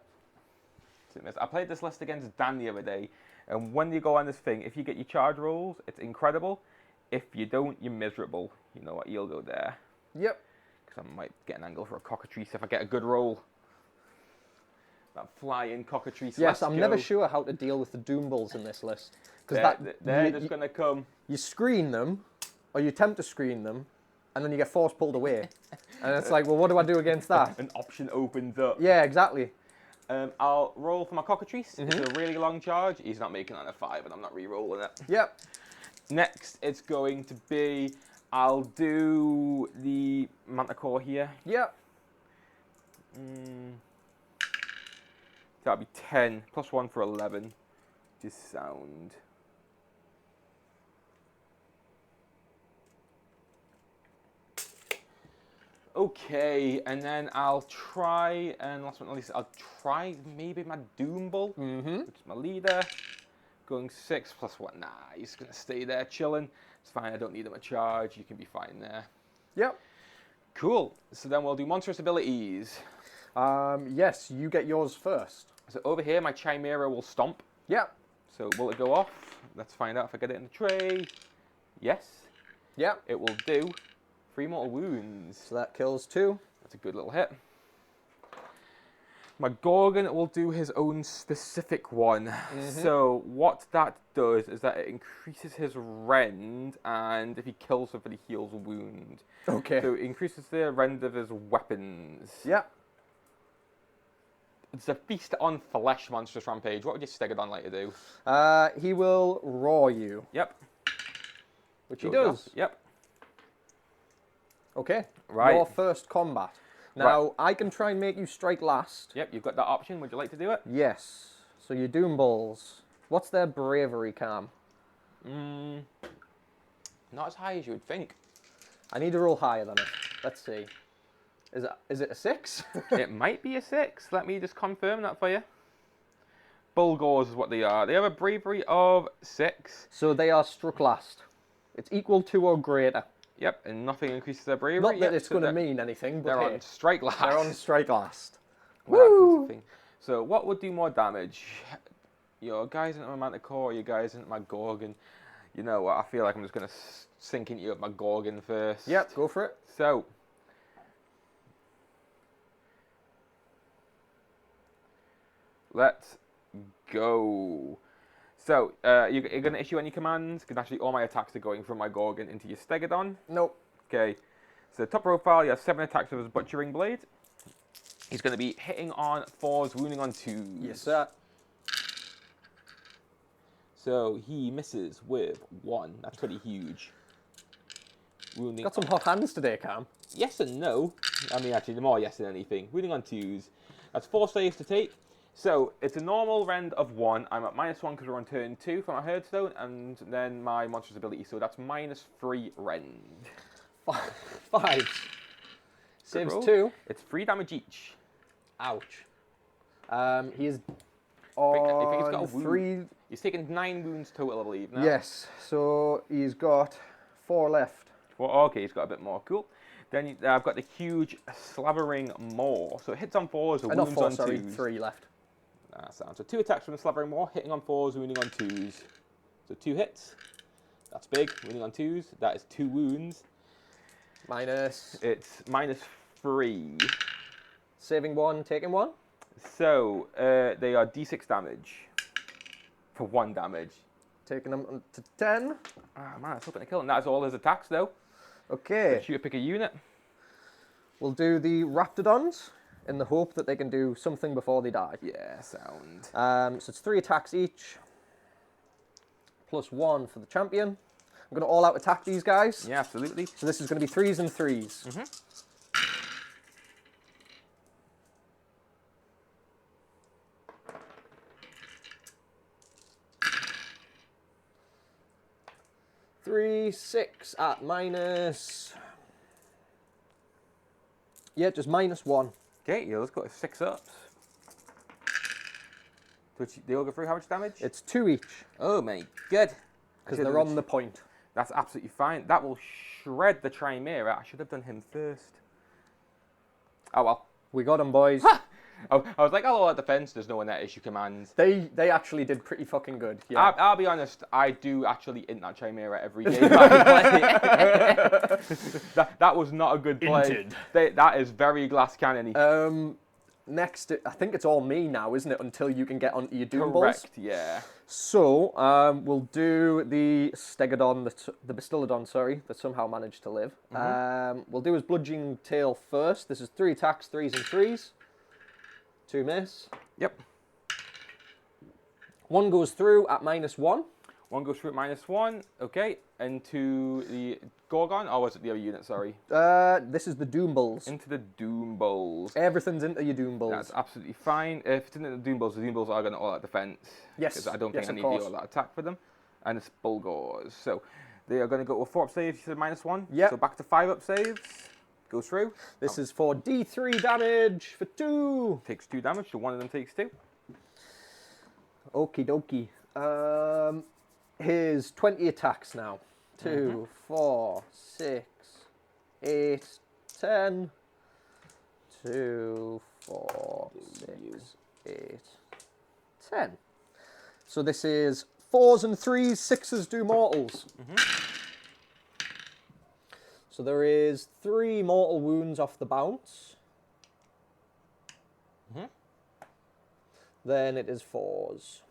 I played this list against Dan the other day, and when you go on this thing, if you get your charge rolls, it's incredible. If you don't, you're miserable. You know what? You'll go there. Yep. Because I might get an angle for a cockatrice if I get a good roll. That flying cockatrice. Yes, I'm never sure how to deal with the Doomballs in this list. Because they're just going to come. You screen them, or you attempt to screen them, and then you get force pulled away. And it's like, well, what do I do against that? An option opens up. Yeah, exactly. I'll roll for my cockatrice. It's a really long charge. He's not making that a 5, and I'm not re-rolling it. Yep. Next, it's going to be, I'll do the Manticore here. Yep. That'll be 10, plus 1 for 11. Just sound. Okay, and then I'll try, and last but not least, I'll try maybe my Doombull, which is my leader. Going 6 plus 1. Nah, he's going to stay there chilling. It's fine, I don't need him a charge. You can be fine there. Yep. Cool. So then we'll do monstrous abilities. Yes, you get yours first. So over here, my Chimera will stomp. Yep. So will it go off? Let's find out if I get it in the tray. Yes. Yep. It will do. 3 mortal wounds. So that kills 2. That's a good little hit. My Gorgon will do his own specific one. So what that does is that it increases his rend, and if he kills somebody, heals a wound. Okay. So it increases the rend of his weapons. Yep. It's a feast on flesh, monstrous rampage. What would your Stegodon like to do? He will roar you. Yep. Which he does. Yep. Okay. Right. Your first combat. Now, I can try and make you strike last. Yep, you've got that option. Would you like to do it? Yes. So your Doomballs. What's their bravery, Cam? Not as high as you would think. I need to roll higher than it. Let's see. Is it a 6? It might be a 6. Let me just confirm that for you. Bulgors is what they are. They have a bravery of 6. So they are struck last. It's equal to or greater. Yep, and nothing increases their bravery. Not that it's going to mean anything, but they're hey, on strike last. they're on strike last. Woo! So what would do more damage? Your guys into my Manticore, your guys into my Gorgon. You know what? I feel like I'm just going to sink into you with my Gorgon first. Yep, go for it. So let's go. So, you're going to issue any commands? Because actually all my attacks are going from my Gorgon into your Stegodon. Nope. Okay. So top profile, you have 7 attacks with his Butchering Blade. He's going to be hitting on 4s, wounding on 2s. Yes, sir. So he misses with 1. That's pretty huge. Wounding. Got some hot hands today, Cam. Yes and no. I mean, actually, more yes than anything. Wounding on 2s. That's 4 saves to take. So, it's a normal rend of 1. I'm at -1 because we're on turn 2 for my Heardstone, and then my monstrous ability. So that's -3 rend. 5. Saves 2. It's 3 damage each. Ouch. He is I think he's got a on wound. 3. He's taken 9 wounds total, I believe, now. Yes, so he's got 4 left. Well, okay, he's got a bit more. Cool. Then I've got the huge Slavering Maw. So it hits on 4s, or Not wounds 4, on sorry, 2s. 3 left. Sounds. So 2 attacks from the Slavering Maw, hitting on 4s, wounding on 2s. So 2 hits. That's big. Wounding on 2s. That is 2 wounds. Minus. It's -3. Saving 1, taking 1. So they are d6 damage for 1 damage. Taking them to 10. Ah man, it's hoping to kill him. That's all his attacks though. Okay. Shoot, pick a unit. We'll do the Raptidons in the hope that they can do something before they die. Yeah, sound. So it's 3 attacks each. +1 for the champion. I'm going to all out attack these guys. Yeah, absolutely. So this is going to be 3s and 3s. Mm-hmm. 3, 6 at minus. Yeah, just -1. Okay, yeah, let's go to 6 ups. They all go through how much damage? It's 2 each. Oh my god. Because they're on the point. That's absolutely fine. That will shred the Chimera. I should have done him first. Oh well. We got him, boys. I was like, oh, at defense, there's no one that issue commands. They actually did pretty fucking good. Yeah. I'll be honest, I do actually int that Chimera every game I play. that was not a good play. That is very glass cannon-y. Next, I think it's all me now, isn't it? Until you can get onto your Doom Balls. Correct, yeah. So, we'll do the Stegodon, the Bastiladon, sorry, that somehow managed to live. We'll do his Bludgeoning Tail first. This is 3 attacks, 3s and 3s. 2 miss. Yep. 1 goes through at -1. 1 goes through at -1, okay. Into the Gorgon, or was it the other unit, sorry? This is the Doom Balls. Into the Doom Balls. Everything's into your Doom Balls. That's absolutely fine. If it's into the Doom Balls are going to all-out defense. Yes. Because I don't think Yes, I of need course. the all-out attack for them. And it's Bulgors. So they are going to go with 4 up saves, you said -1. Yep. So back to 5 up saves. Goes through. This is for D3 damage for 2. Takes 2 damage, so one of them takes 2. Okie dokie. Here's 20 attacks now. 2, 4, 6, 8, 10. 2, 4, 6, 8, 10. So this is 4s and 3s, 6s do mortals. So there is 3 mortal wounds off the bounce. Then it is 4s.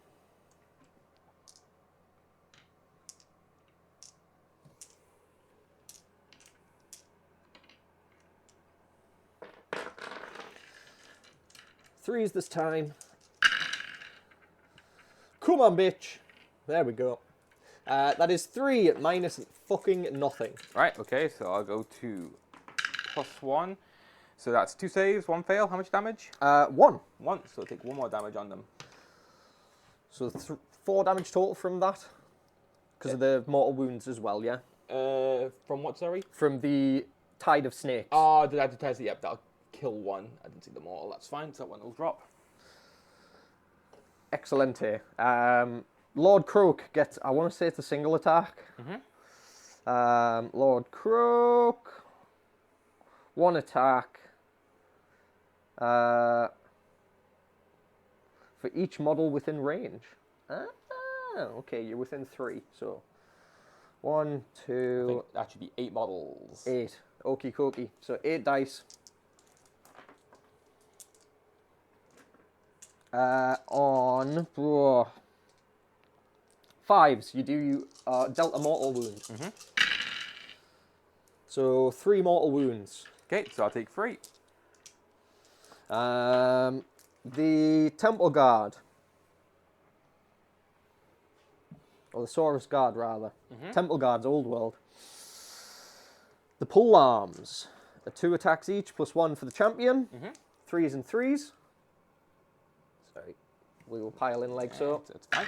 Threes this time. Come on, bitch. There we go. That is 3 at -fucking nothing. Right, okay, so I'll go to +1. So that's 2 saves, 1 fail. How much damage? 1. 1, so take 1 more damage on them. So 4 damage total from that. Because of the mortal wounds as well, yeah? From what, sorry? From the Tide of Snakes. Oh, did I detect it? Yep, that'll kill 1. I didn't see the mortal. That's fine, so that one will drop. Excellente. Lord Croak gets, I want to say it's a single attack. Lord Croak, 1 attack. For each model within range. Okay, you're within 3. So 1, I 2, think that should be 8 models. 8. Okie dokie. So 8 dice. On 5s, you do dealt a mortal wound. So 3 mortal wounds. Okay, so I'll take 3. The Temple Guard, or the Saurus Guard rather. Temple Guard's Old World. The Pole Arms, 2 attacks each, +1 for the champion. 3s and 3s. Sorry, we will pile in like so. It's fine.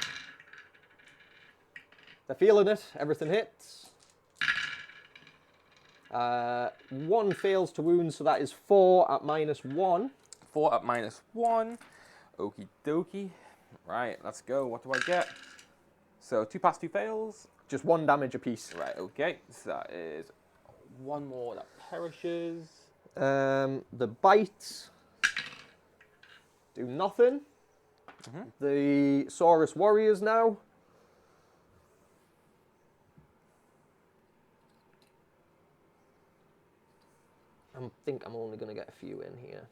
They're feeling it. Everything hits. 1 fails to wound, so that is 4 at -1. 4 at -1. Okie dokie. Right, let's go. What do I get? So 2 pass, 2 fails. Just 1 damage apiece. Right, okay. So that is 1 more that perishes. The bites do nothing. The Saurus Warriors now. I think I'm only going to get a few in here.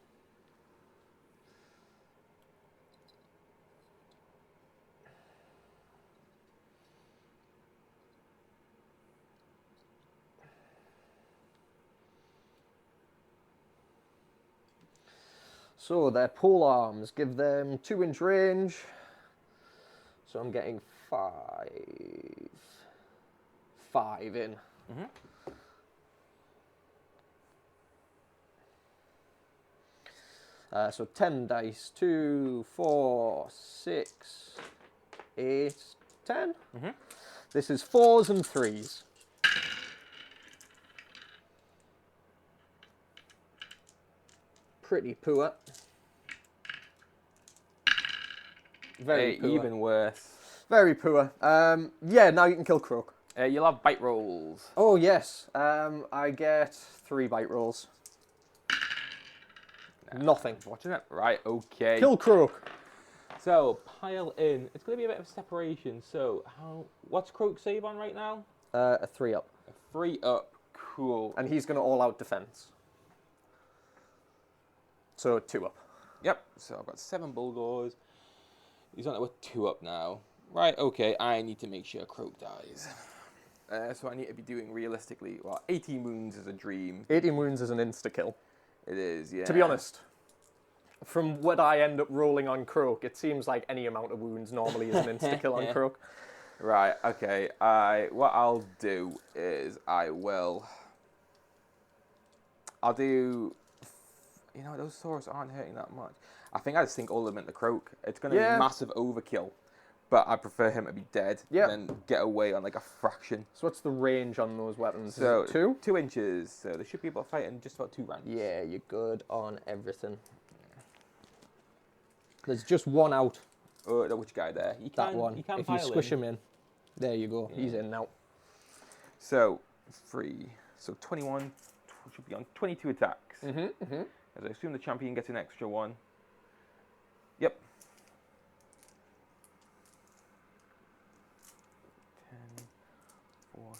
So their pole arms give them 2-inch range. So I'm getting 5 in. So 10 dice, 2, 4, 6, 8, 10. This is 4s and 3s. Pretty poor. Very poor. Even worse. Very poor. Yeah, now you can kill Croak. You'll have bite rolls. Oh, yes. I get 3 bite rolls. Nothing. Watching it? Right, okay. Kill Croak. So, pile in. It's going to be a bit of separation. So, what's Croak save on right now? A 3-up. A 3-up. Cool. And he's going to all-out defense. So, 2-up. Yep, so I've got 7 Bulgors. He's on it with 2-up now. Right, okay, I need to make sure Croak dies. So I need to be doing realistically, well, 18 wounds is a dream. 18 wounds is an insta-kill. It is, yeah. To be honest, from what I end up rolling on Croak, it seems like any amount of wounds normally is an insta-kill on Croak. Right, okay. What I'll do is I'll do... You know, those swords aren't hurting that much. I think I just think all of them into Croak. It's going to be massive overkill. But I prefer him to be dead and then get away on like a fraction. So what's the range on those weapons? So is it 2? 2 inches. So they should be able to fight in just about 2 rounds. Yeah, you're good on everything. There's just one out. Oh, which guy there? That one. He can if you squish him in. There you go. Yeah. He's in now. So 3. So 21 should be on 22 attacks. As I assume the champion gets an extra 1. Yep. 10, 14,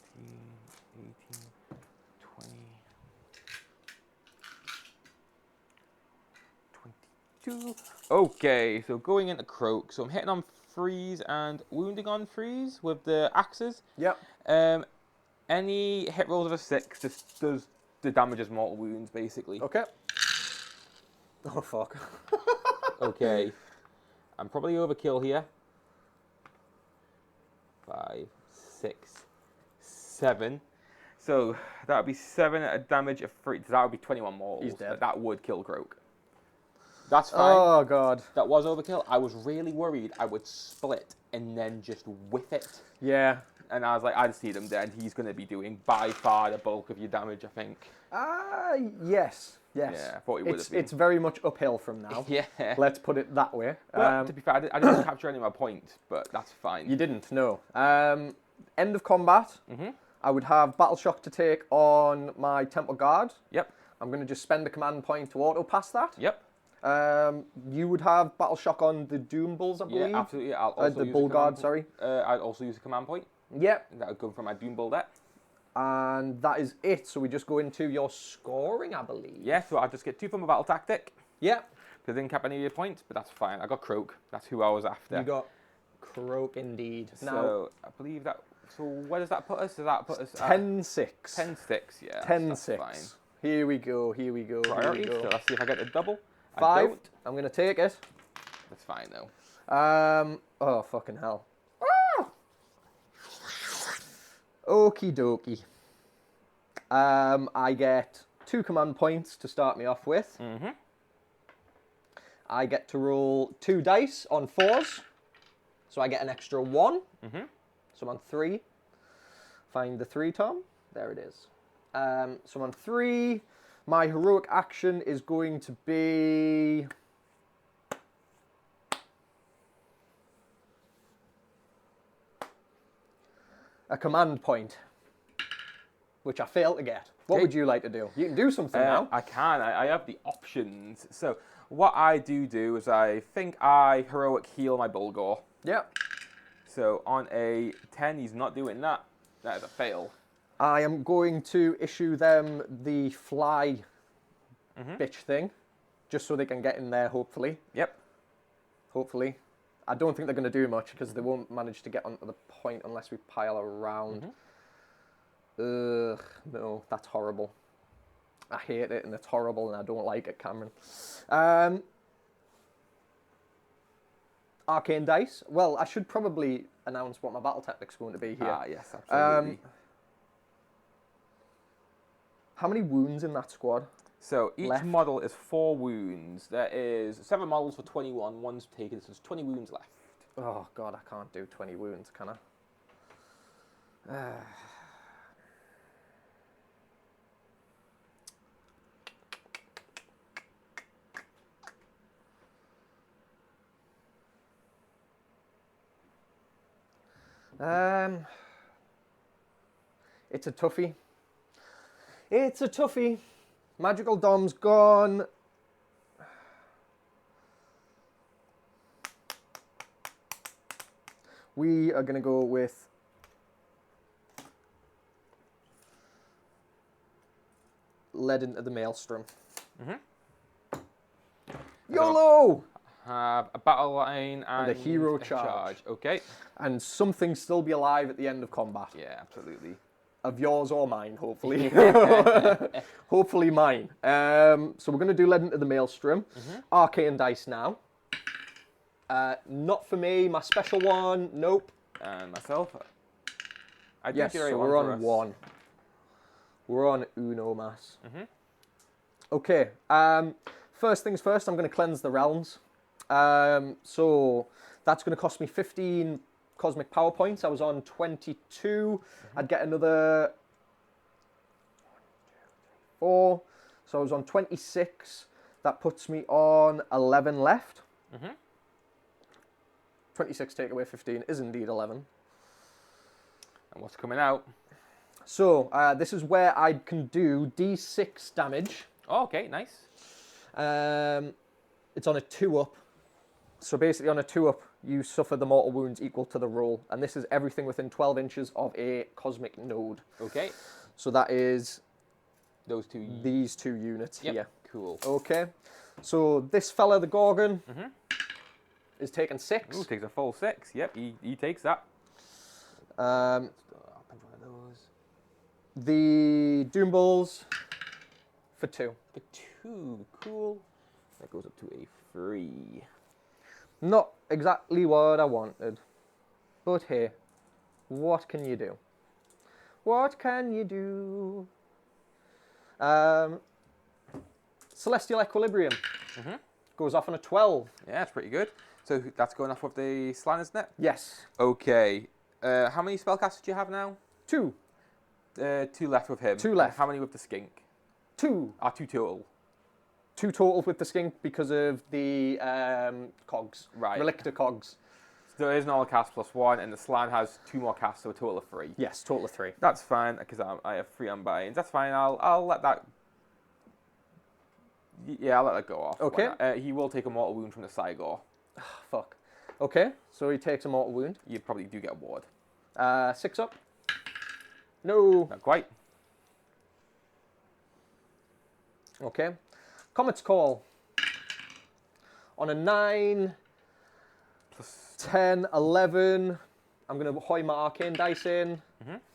18, 20, 22. Okay, so going into Croak. So I'm hitting on 3s and wounding on 3s with the axes. Yep. Any hit rolls of a 6 just does the damage as mortal wounds, basically. Okay. Oh, fuck. Okay. I'm probably overkill here. 5, 6, 7. So that would be 7 at a damage of 3. That would be 21 mortals. He's dead. That would kill Croak. That's fine. Oh, God. That was overkill. I was really worried I would split and then just whiff it. Yeah. And I was like, I just see him dead. He's going to be doing by far the bulk of your damage, I think. Yes. Yes. Yeah, I thought he would have been. It's very much uphill from now. Yeah. Let's put it that way. But to be fair, I didn't capture any of my points, but that's fine. You didn't, no. End of combat. I would have Battle Shock to take on my Temple Guard. Yep. I'm going to just spend a command point to auto pass that. Yep. You would have Battle Shock on the Doom Bulls, I believe. Yeah, absolutely. I'll also the use Bull a Guard, command sorry. I'd also use a command point. Yep. That would go from my Doom Bull there. And that is it. So we just go into your scoring, I believe. Yeah, so I just get 2 from a battle tactic. Yep. Because I didn't cap any of your points, but that's fine. I got Croak. That's who I was after. You got Croak indeed. So I believe that. So where does that put us? Does that put us 10-6. 10-6, yeah. 10-6. Fine. Here we go. Here we go. Priorities. Here we go. So let's see if I get a double. 5. I don't. I'm going to take it. That's fine though. Oh, fucking hell. Okie dokie. I get 2 command points to start me off with. I get to roll 2 dice on 4s. So I get an extra 1. So I'm on 3. Find the 3, Tom. There it is. So I'm on 3. My heroic action is going to be... a command point, which I fail to get. What would you like to do? You can do something now. I can. I have the options. So what I do is I think I heroic heal my Bulgor. Yeah. So on a 10, he's not doing that. That is a fail. I am going to issue them the fly bitch thing, just so they can get in there, hopefully. Yep. Hopefully. I don't think they're going to do much, because they won't manage to get onto the point unless we pile around. Ugh, no, that's horrible. I hate it, and it's horrible, and I don't like it, Cameron. Arcane Dice. Well, I should probably announce what my battle tactic's going to be here. Ah, yes, absolutely. How many wounds in that squad? So each left? model is 4 wounds. There is 7 models for 21. One's taken, so there's 20 wounds left. Oh, God, I can't do 20 wounds, can I? It's a toughie. It's a toughie. Magical Dom's gone. We are going to go with Led into the Maelstrom. YOLO! Have a battle line and a hero charge. Okay. And something still be alive at the end of combat. Yeah, absolutely. Of yours or mine, hopefully. Hopefully mine. So we're going to do Led into the Maelstrom. Arcane dice now. Not for me. My special one, nope. And myself. Yes, so we're on one. We're on Uno Mas. Okay. First things first, I'm going to cleanse the realms. So that's going to cost me 15 cosmic power points. I was on 22. I'd get another 4. So I was on 26. That puts me on 11 left. 26 take away 15 is indeed 11. And what's coming out? So this is where I can do D6 damage. Oh, okay, nice. It's on a 2-up. So basically on a 2-up, you suffer the mortal wounds equal to the roll. And this is everything within 12 inches of a cosmic node. Okay. So that is these two units here. Cool. Okay. So this fella, the Gorgon, is taking 6. Ooh, takes a full 6. Yep, he takes that. The Doom Bulls for 2. For 2, cool. That goes up to a 3. Not exactly what I wanted. But hey, what can you do? What can you do? Celestial Equilibrium goes off on a 12. Yeah, that's pretty good. So that's going off with the Slan, isn't it? Yes. Okay. How many spellcasters do you have now? 2. 2 left with him. 2 left. How many with the Skink? 2. 2 total. 2 total with the Skink because of the cogs. Right. Relictor cogs. So there is an all cast plus 1, and the Slan has 2 more casts, so a total of 3. Yes, total of 3. That's fine, because I have 3 unbinds. That's fine, I'll let that... Yeah, I'll let that go off. Okay. He will take a mortal wound from the Sigor. Fuck. Okay, so he takes a mortal wound. You probably do get a ward. 6 up. No. Not quite. Okay. Comet's Call. On a 9, Plus 10, 11. I'm going to hoy my arcane dice in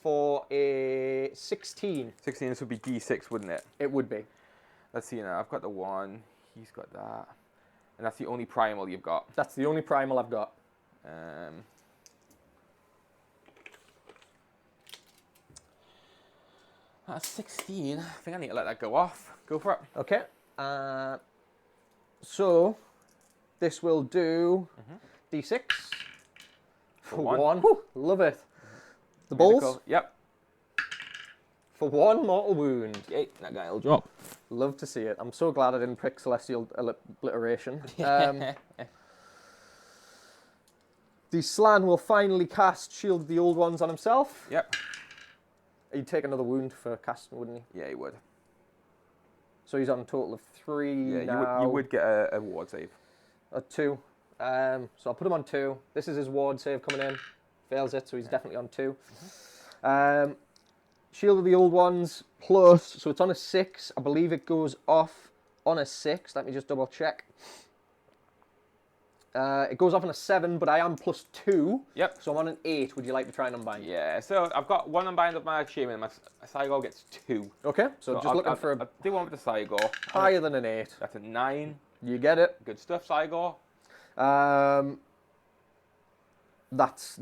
for a 16. 16, this would be D6, wouldn't it? It would be. Let's see now. I've got the 1. He's got that. And that's the only primal you've got. That's the only primal I've got. That's 16. I think I need to let that go off. Go for it. Okay. So this will do D6 for 1. Whew, love it. The Bulls Yep. for 1 mortal wound. Yay, that guy will drop. Love to see it. I'm so glad I didn't pick Celestial Obliteration. The Slan will finally cast Shield of the Old Ones on himself. Yep. He'd take another wound for casting, wouldn't he? Yeah, he would. So he's on a total of 3 Yeah, now. you would get a ward save. A 2. So I'll put him on 2. This is his ward save coming in. Fails it, so he's definitely on 2. Shield of the Old Ones plus, so it's on a 6. I believe it goes off on a 6. Let me just double check. It goes off on a 7, but I am plus 2. Yep. So I'm on an 8. Would you like to try and unbind? Yeah, so I've got 1 unbind of my Shaman, and my Sigor gets 2. Okay, so just looking for I do one with the Sigor. higher than an 8. That's a 9. You get it. Good stuff, Sigor. That's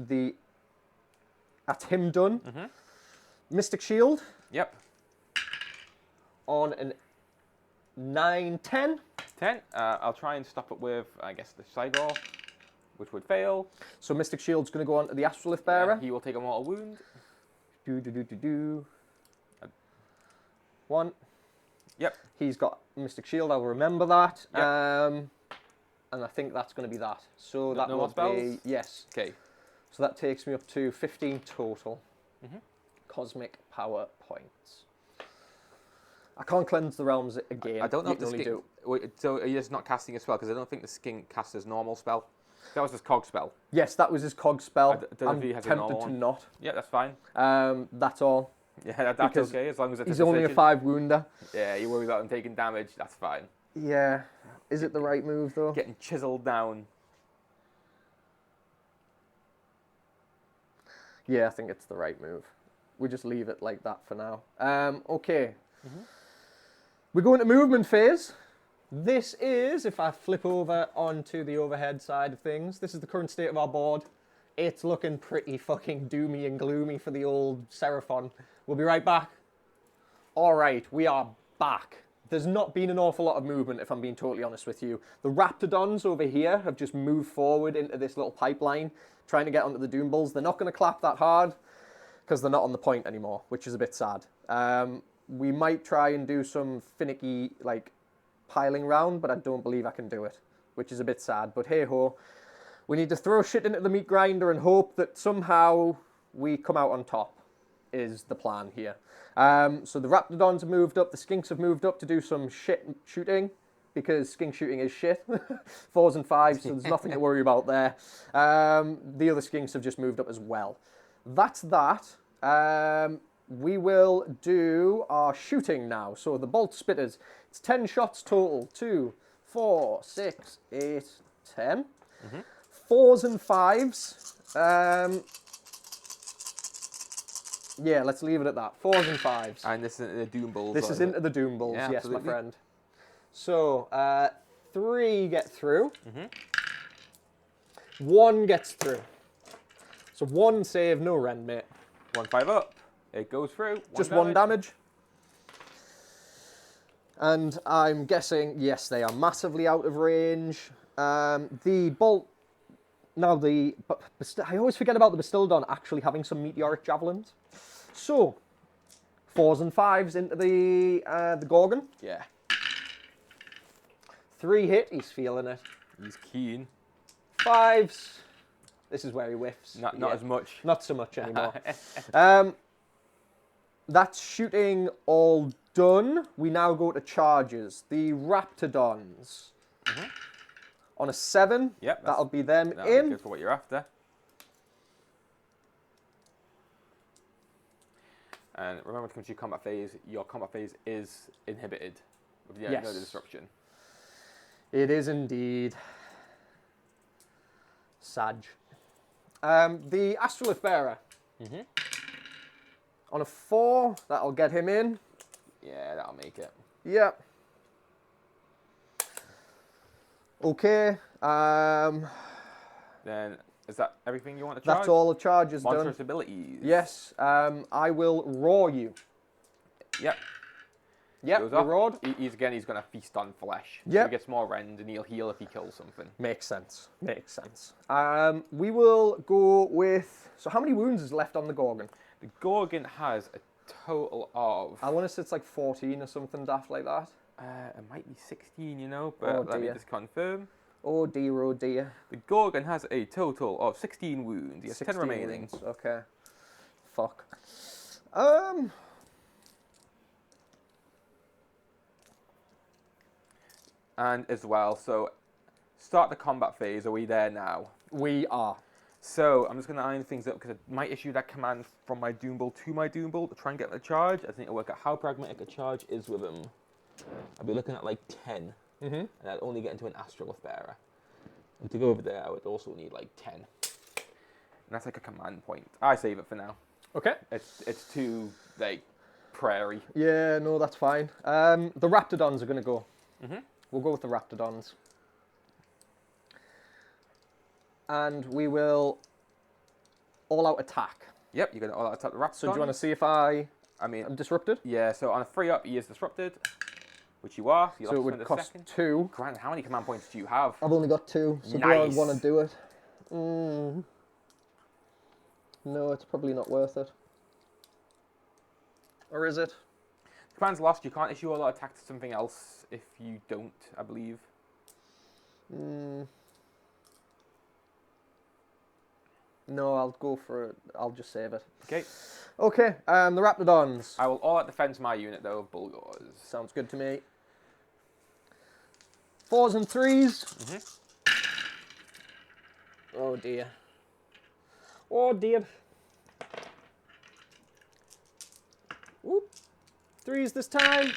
him done. Mystic Shield Yep. on an 9, 10. 10. I'll try and stop it with, I guess, the Sigor, which would fail. So Mystic Shield's going to go on to the Astrolith Bearer. He will take a mortal wound. 1. Yep. He's got Mystic Shield, I'll remember that. Yep. And I think that's going to be that. So that no will more spells? be, yes. Okay. So that takes me up to 15 total cosmic power points. I can't cleanse the realms again. I don't know You if the can only skink... So are you just not casting a spell? Because I don't think the skink casts as normal spell. That was his cog spell. Yes, that was his cog spell. don't know if he has a normal tempted to one. not. Yeah, that's fine. That's all. Yeah, that's Because okay, as long as it's He's a only a decision. 5 wounder. Yeah, you worry about him taking damage, that's fine. Yeah. Is it the right move, though? Getting chiseled down. Yeah, I think it's the right move. We just leave it like that for now. Okay. We go into movement phase. This is, if I flip over onto the overhead side of things, this is the current state of our board. It's looking pretty fucking doomy and gloomy for the old Seraphon. We'll be right back. All right, we are back. There's not been an awful lot of movement, if I'm being totally honest with you. The Raptidons over here have just moved forward into this little pipeline, trying to get onto the Doom Bulls. They're not going to clap that hard because they're not on the point anymore, which is a bit sad. We might try and do some finicky, like, piling round, but I don't believe I can do it, which is a bit sad. But hey-ho, we need to throw shit into the meat grinder and hope that somehow we come out on top, is the plan here. So the Raptidons have moved up, the Skinks have moved up to do some shit shooting, because skink shooting is shit. 4s and 5s, so there's nothing to worry about there. The other Skinks have just moved up as well. That's that. We will do our shooting now. So the bolt spitters, it's 10 shots total. 2, 4, 6, 8, 10. 4s and 5s. Yeah, let's leave it at that. 4s and 5s. And this is into the Doom Bulls. This is into the Doom Bulls, Yeah, yes, absolutely. my friend. So, 3 get through. 1 gets through. So 1 save, no rend, mate. 1-5 up. It goes through. Just 1 damage. And I'm guessing, yes, they are massively out of range. The bolt... Now, I always forget about the Bastildon actually having some meteoric javelins. So, 4s and 5s into the Gorgon. Yeah. 3 hit, he's feeling it. He's keen. 5s. This is where he whiffs. Not Yeah. as much. Not so much anymore. That's shooting all done. We now go to charges. The Raptidons. On a 7. Yep. That'll be them That'll be in. good for what you're after. And remember, to come to your combat phase, your combat phase is inhibited. With no Yes. disruption. It is indeed. Sag. The Astrolith Bearer. On a 4, that'll get him in. Yeah, that'll make it. Yep. Okay. Then, is that everything you want to charge? That's all the charges Monstrous done. abilities. Yes. I will roar you. Yep. Yep, Goes you up. roared. He's going to feast on flesh. So Yep. he gets more rend and he'll heal if he kills something. Makes sense. Makes sense. We will go with... So how many wounds is left on the Gorgon? The Gorgon has a total of... I want to say it's like 14 or something daft like that. it might be 16, you know, but let me dear. just confirm. Oh dear, oh dear. The Gorgon has a total of 16 wounds. He has 10 16 remaining. wounds. Okay. Fuck. And as well, so start the combat phase. Are we there now? We are. So I'm just going to iron things up because I might issue that command from my Doom Bull to my Doom Bull to try and get the charge. I just need to work out how pragmatic a charge is with him. I'll be looking at like 10. And I'd only get into an Astrolith Bearer. And to go over there, I would also need like 10. And that's like a command point. I save it for now. Okay. It's too, like, prairie. Yeah, no, that's fine. The Raptidons are going to go. We'll go with the Raptidons. And we will all-out attack. Yep, you're going to all out attack the Raptor. So do you want to see if I'm I mean, disrupted? yeah, so on a 3-up, he is disrupted, which you are. You'll So it have to would spend a cost second. 2. Grant, how many command points do you have? I've only got 2, so do I Nice. want to do it? No, it's probably not worth it. Or is it? The command's lost. You can't issue all-out attack to something else if you don't, I believe. No, I'll go for it. I'll just save it. Okay. Okay, the Raptidons. I will all-out defense my unit, though, of Bulgars. Sounds good to me. 4s and 3s. Oh dear. Oh dear. Whoop. 3s this time.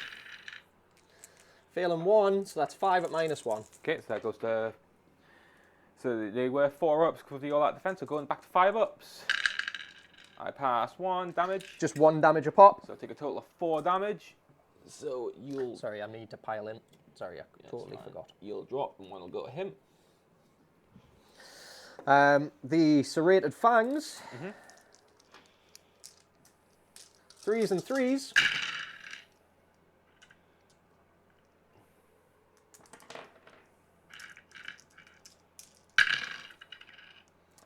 Failing 1, so that's 5 at -1. Okay, so that goes to... So they were 4 ups because of all that defense, so going back to 5 ups. I pass 1 damage. Just 1 damage a pop. So I take a total of 4 damage. So you'll... Sorry, I need to pile in. Sorry, I totally forgot. You'll drop and 1 will go to him. The serrated fangs. 3s and 3s.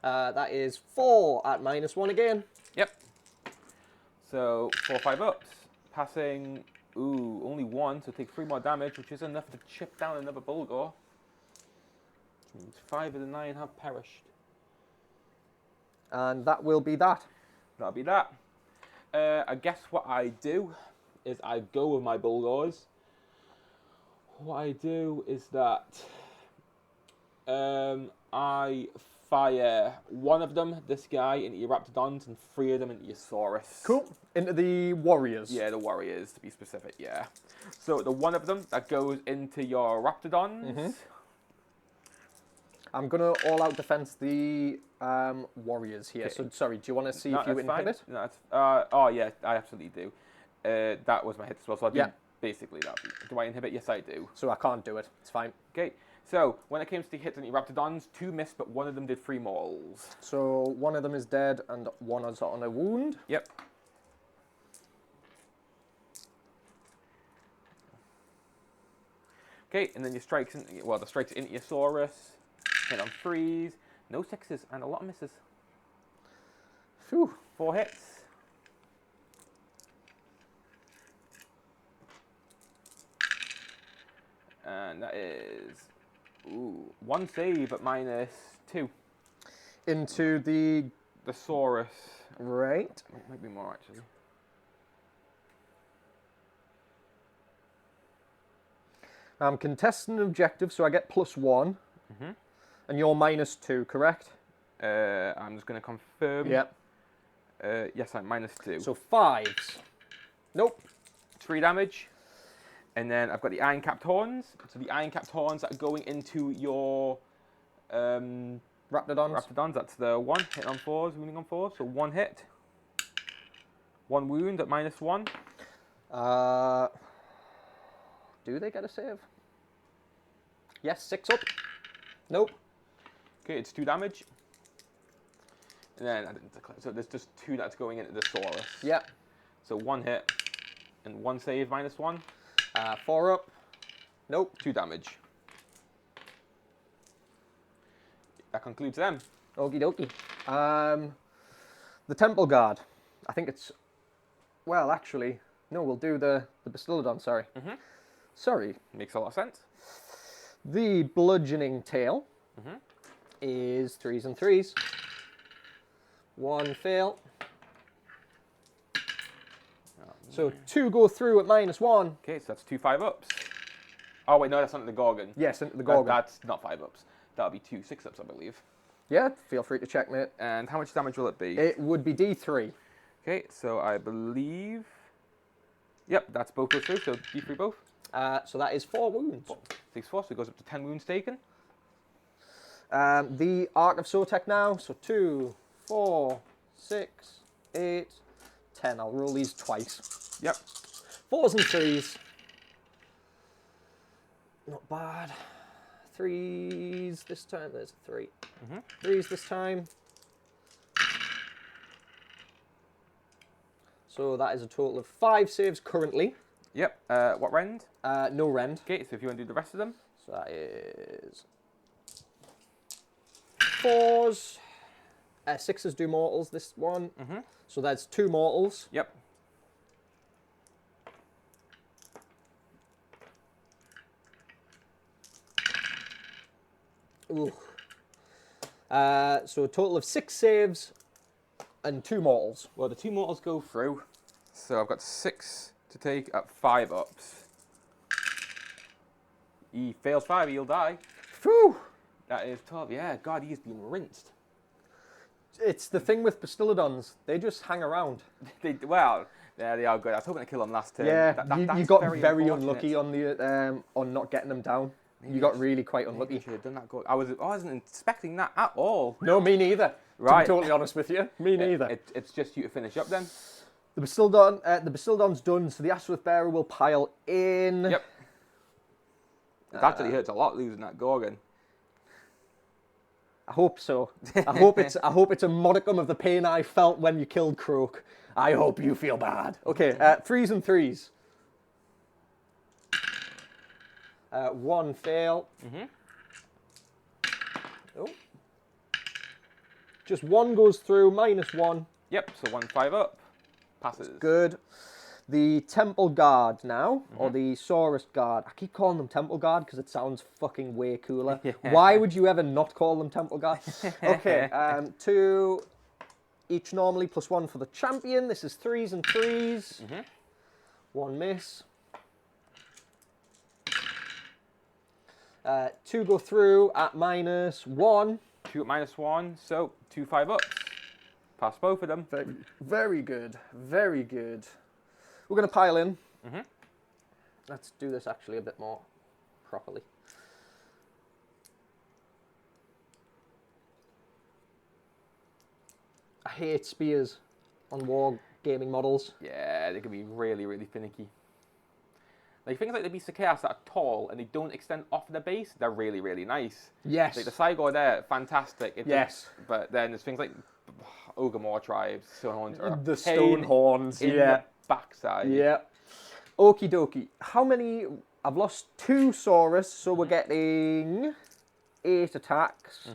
That is 4 at -1 again. Yep. So 4 5 ups. Passing, only 1, so take 3 more damage, which is enough to chip down another Bulgor. 5 of the 9 have perished. And that will be that. That'll be that. I guess what I do is I go with my Bulgors. What I do is that I fire 1 of them, this guy, into your Raptidons, and 3 of them into your Saurus. Cool. Into the warriors. Yeah, the warriors, to be specific, yeah. So the 1 of them that goes into your Raptidons. I'm going to all-out defense the warriors here. Okay. So, sorry, do you want to see if you inhibit? No, oh, yeah, I absolutely do. That was my hit as well, so I do basically that. Do I inhibit? Yes, I do. So I can't do it. It's fine. Okay, so when it comes to hits on your Raptidons, 2 missed, but 1 of them did 3 mortals. So 1 of them is dead and 1 is on a wound. Yep. Okay, and then your strikes, the strikes into your Saurus. Hit on 3s, no 6s, and a lot of misses. Phew. 4 hits. And that is 1 save at -2. Into the... The Saurus. Right. It might be more actually. I'm contesting an objective, so I get +1. And you're -2, correct? I'm just going to confirm. Yep. Yes, I'm -2. So 5s. Nope. 3 damage. And then I've got the Iron Capped Horns. So the Iron Capped Horns that are going into your Raptidons. Raptidons. That's the 1 hit on 4s, wounding on 4s. So 1 hit. 1 wound at -1. Do they get a save? Yes, 6 up. Nope. Okay, it's 2 damage. And then I didn't declare. So there's just 2 that's going into the Saurus. Yep. So 1 hit and 1 save -1. 4 up. Nope. 2 damage. That concludes them. Okie dokie. The Temple Guard. I think it's... Well, actually... No, we'll do the Bastillodon, sorry. Sorry. Makes a lot of sense. The Bludgeoning Tail is 3s and 3s. 1 fail. So 2 go through at -1. Okay, so that's 2 5 ups. Oh wait, no, that's not the Gorgon. Yes, into the Gorgon. That's not 5 ups. That'll be 2 6 ups, I believe. Yeah, feel free to check, mate. And how much damage will it be? It would be D3. Okay, so I believe... Yep, that's both goes through, so D3 both. So that is 4 wounds. 6 4, so it goes up to 10 wounds taken. The Arc of Sotek now, so 2, 4, 6, 8, 10. I'll roll these twice. Yep. 4s and 3s. Not bad. 3s this time. There's a 3. 3s this time. So that is a total of 5 saves currently. Yep. What rend? No rend. Okay, so if you want to do the rest of them. So that is 4s. 6s do mortals, this one. So that's 2 mortals. Yep. Ooh. So a total of 6 saves and 2 mortals. Well, the 2 mortals go through. So I've got 6 to take at 5 ups. He fails 5, he'll die. Phew! That is 12. Yeah, God, he's been rinsed. It's the thing with Bastiladons. They just hang around. Well, yeah, they are good. I was hoping to kill them last turn. Yeah, That's you got very unfortunate. unlucky on the on not getting them down. Maybe You got really quite unlucky. I should have done that. I wasn't expecting that at all. No, me neither. Right. To be totally honest with you, me neither. It's just you to finish up then. The Bastildon's done, so the Astrolith Bearer will pile in. Yep. It actually hurts a lot losing that Gorgon. I hope so. I hope it's a modicum of the pain I felt when you killed Croak. I hope you feel bad. Okay, 3s and 3s. 1 fail. Oh. Just 1 goes through, -1. Yep, so 1 5 up. Passes. Good. The Temple Guard now, or the Saurus Guard. I keep calling them Temple Guard because it sounds fucking way cooler. Yeah. Why would you ever not call them Temple Guard? Okay, 2 each normally, +1 for the champion. This is 3s and 3s. 1 miss. 2 go through at -1. 2 at -1, so 2 5 ups. Pass both of them. Very good. Very good. We're going to pile in. Let's do this actually a bit more properly. I hate spears on war gaming models. Yeah, they can be really, really finicky. Like things like the Beasts of Chaos that are tall and they don't extend off the base, they're really, really nice. Yes. Like the Cygor there, fantastic. Yes. But then there's things like Ogre tribes, Stonehorns, are The a pain Stonehorns, in yeah. the backside. Yeah. Okie dokie. How many? I've lost 2 Saurus, so we're getting 8 attacks.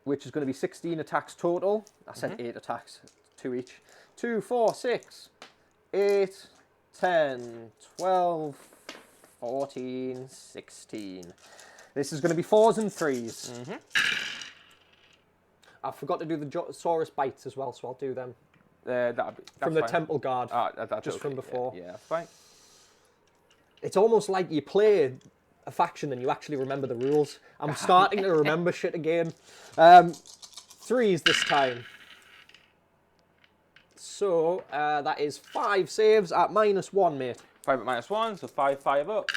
Which is going to be 16 attacks total. I said 8 attacks, 2 each. 2, 4, 6, 8, 10, 12, 14, 16. This is going to be 4s and 3s. I forgot to do the Saurus bites as well, so I'll do them. That's From the fine. Temple Guard, That's just okay. from before. Yeah, that's fine. It's almost like you play a faction and you actually remember the rules. I'm starting to remember shit again. 3s this time. So that is 5 saves at -1, mate. 5 at -1, so 5 5 up.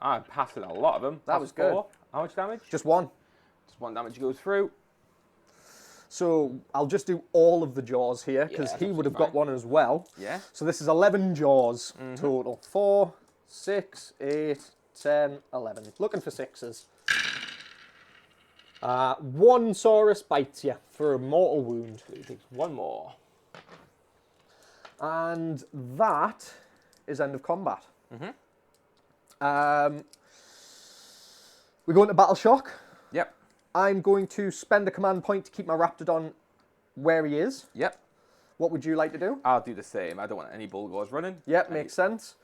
I passed it a lot of them. That was good. 4. How much damage? Just 1. Just 1 damage goes through. So I'll just do all of the jaws here because Yeah, he would have absolutely got one as well. Yeah. So this is 11 jaws total. 4, 6, 8, 10, 11. Looking for 6s. 1 Saurus bites you for a mortal wound. So he takes 1 more. And that is end of combat. We go into Battle Shock. Yep. I'm going to spend a command point to keep my Raptidon where he is. Yep. What would you like to do? I'll do the same. I don't want any Bulgors running. Yep, makes sense.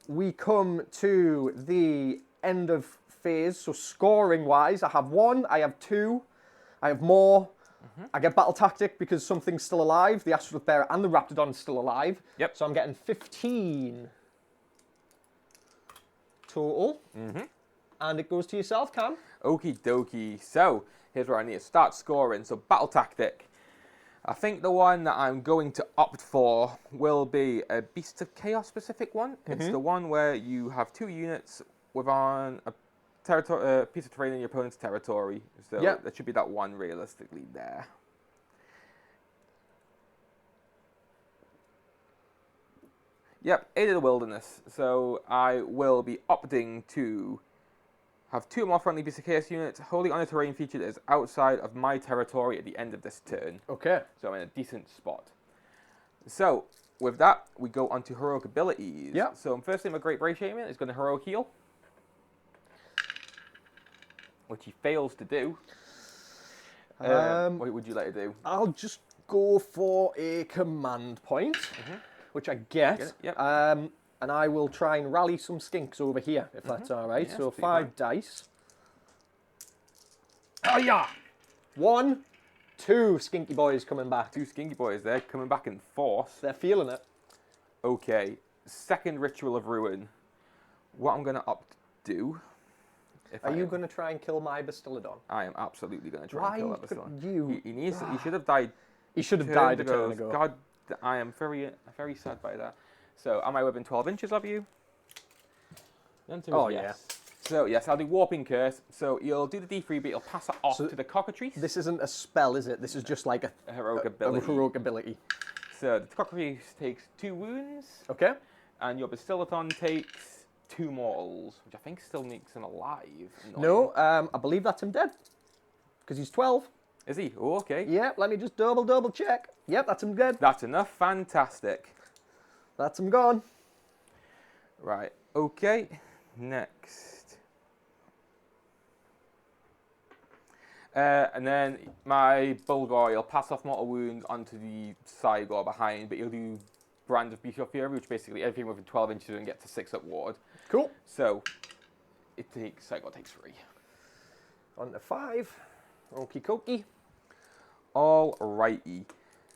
We come to the end of phase. So scoring-wise, I have 1, I have 2, I have more. I get Battle Tactic because something's still alive. The Astrolith Bearer and the Raptidon is still alive. Yep. So I'm getting 15 total. And it goes to yourself, Cam. Okie dokie. So, here's where I need to start scoring. So, Battle Tactic. I think the one that I'm going to opt for will be a Beasts of Chaos specific one. It's the one where you have 2 units within a piece of terrain in your opponent's territory. So, there should be that one realistically there. Yep, Aid of the Wilderness. So, I will be opting to have 2 more friendly Beasts of Chaos units wholly on a terrain feature that is outside of my territory at the end of this turn. Okay. So I'm in a decent spot. So, with that, we go on to heroic abilities. Yeah. So, firstly, my Great Brave Shaman is going to heroic heal, which he fails to do. What would you like to do? I'll just go for a command point, which I get. Yep. And I will try and rally some skinks over here, if that's all right. Yeah, so that's 5 fine. dice. Oh, yeah! 1, 2 skinky boys coming back. 2 skinky boys there, coming back in force. They're feeling it. Okay, second Ritual of Ruin. What I'm going to opt do... Are you going to try and kill my Bastiladon? I am absolutely going to try and kill that Bastiladon. You... He needs to, he should have died. He should have died a turn ago. God, I am very sad by that. So, am I within 12 inches of you? The answer is yes. So, yes, I'll do Warping Curse. So, you'll do the D3, but you'll pass it off to the Cockatrice. This isn't a spell, is it? This is just like a heroic ability. A heroic ability. So, the Cockatrice takes 2 wounds. Okay. And your Bastiladon takes 2 mortals, which I think still makes him alive. No, I believe that's him dead. Because he's 12. Is he? Oh, okay. Yeah, let me just double check. Yep, that's him dead. That's enough. Fantastic. That's him gone. Right. Okay. Next. And then my Bulgor, you'll pass off mortal wounds onto the Sigmar behind, but you'll do Brand of Beast of Fury, which basically everything within 12 inches and get to 6 up ward. Cool. So, Sigmar takes 3. On to 5. Okie dokie. Alrighty.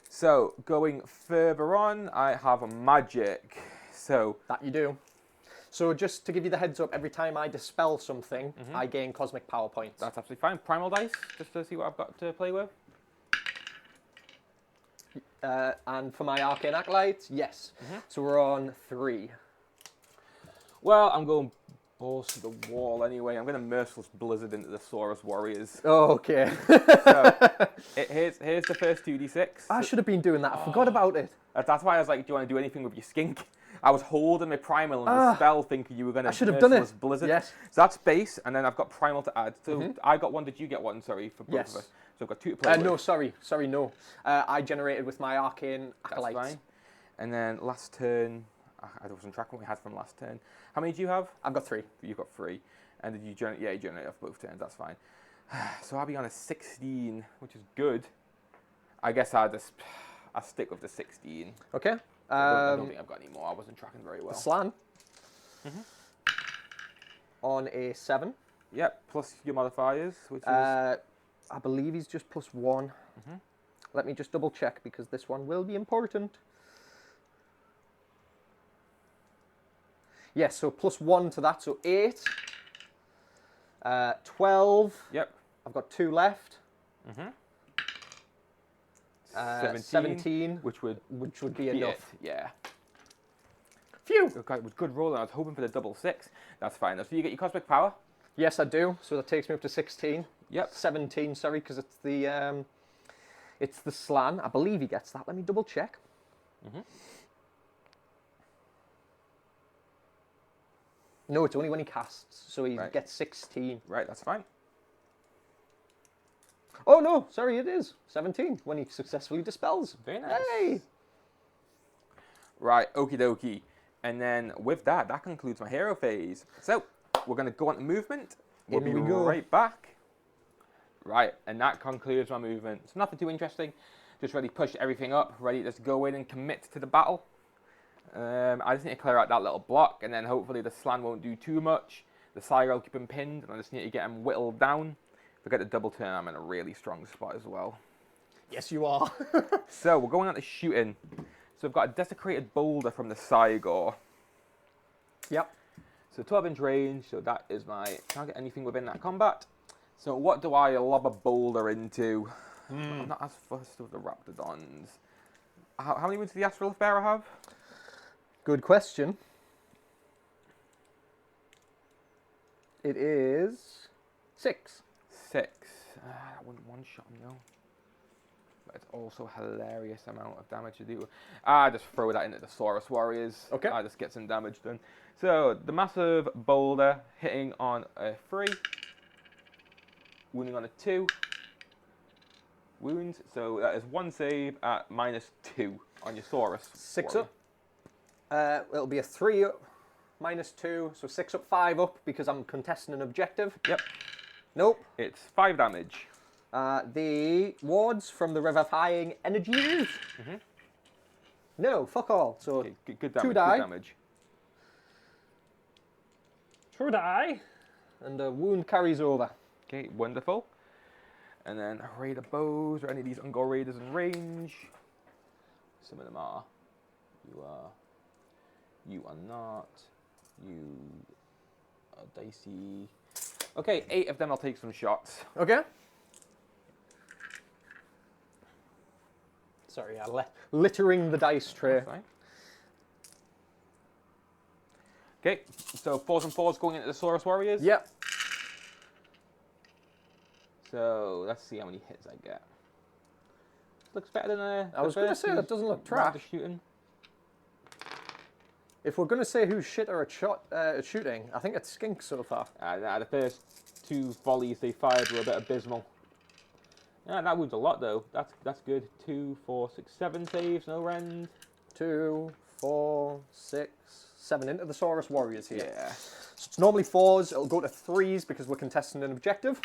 So, going further on, I have magic. So that you do. So just to give you the heads up, every time I dispel something, I gain cosmic power points. That's absolutely fine. Primal dice, just to see what I've got to play with. And for my Arcane Acolyte, yes. So we're on 3. Well, I'm going balls to the wall anyway. I'm going to Merciless Blizzard into the Saurus Warriors. Oh, okay. So, here's the first 2d6. I should have been doing that. I forgot about it. That's why I was like, do you want to do anything with your skink? I was holding my Primal and the spell thinking you were going to Merciless Blizzard. Yes. So that's base, and then I've got Primal to add. So I got 1, did you get 1? Sorry, for both of us. So I've got 2 to play with. No, sorry, no. I generated with my Arcane Acolyte. That's fine. And then last turn, I wasn't tracking what we had from last turn. How many do you have? I've got 3. You've got 3. And did you generate? Yeah, you generate off both turns. That's fine. So I'll be on a 16, which is good. I guess I'll stick with the 16. Okay. I don't think I've got any more. I wasn't tracking very well. The Slan. On a 7. Yep, plus your modifiers, which is... I believe he's just +1. Let me just double check because this one will be important. Yes, so +1 to that, so 8. 12. Yep. I've got 2 left. 17, which would be enough. Yeah. Phew. Okay, with good rolling, I was hoping for the double 6. That's fine. So you get your cosmic power. Yes, I do. So that takes me up to 16. Yep. 17. Sorry, because it's the Slan. I believe he gets that. Let me double check. No, it's only when he casts, so he gets 16. Right, that's fine. Oh no, sorry, it is 17 when he successfully dispels. Very nice. Hey. Right, okie dokie. And then with that concludes my hero phase. So we're going to go on to movement. We'll be right back. Right, and that concludes my movement. It's nothing too interesting. Just ready to push everything up, ready to go in and commit to the battle. I just need to clear out that little block, and then hopefully the Slan won't do too much. The Sire will keep him pinned, and I just need to get him whittled down. If I get the double turn, I'm in a really strong spot as well. Yes, you are. So we're going on to shooting. So I've got a desecrated boulder from the Sigmar. Yep. So 12-inch range, so that is my... Can't get anything within that combat. So what do I lob a boulder into? I'm not as fussed with the Raptidons. How many wounds does the Astral Bearer have? Good question. It is 6. 6. That wouldn't one-shot him, though. But it's also a hilarious amount of damage to do. I just throw that into the Saurus Warriors. Okay. I just get some damage done. So, the massive boulder hitting on a 3. Wounding on a 2. Wounds. So, that is 1 save at -2 on your Saurus 6 Warrior. up. It'll be a 3 up, -2, so 6 up, 5 up because I'm contesting an objective. Yep. Nope. It's 5 damage. The wards from the Revivifying Energies. No, fuck all. So Okay, good damage. 2 die. Good damage. 2 die. And the wound carries over. Okay, wonderful. And then a raid of bows. Are any of these Ungor raiders in range? Some of them are. You are. You are not. You dicey. Okay, 8 of them. I'll take some shots. Okay. Sorry, littering the dice tray. That's fine. Okay, so 4s and 4s going into the Saurus Warriors. Yep. So let's see how many hits I get. Looks better than a. I was going to say that doesn't look trash. Shooting. If we're going to say who's shitter at shooting, I think it's Skink so far. Nah, the first 2 volleys they fired were a bit abysmal. Yeah, that wounds a lot though. That's good. 2, 4, 6, 7 saves, no rend. 2, 4, 6, 7 into the Saurus Warriors here. Yeah. So it's normally 4s. It'll go to 3s because we're contesting an objective.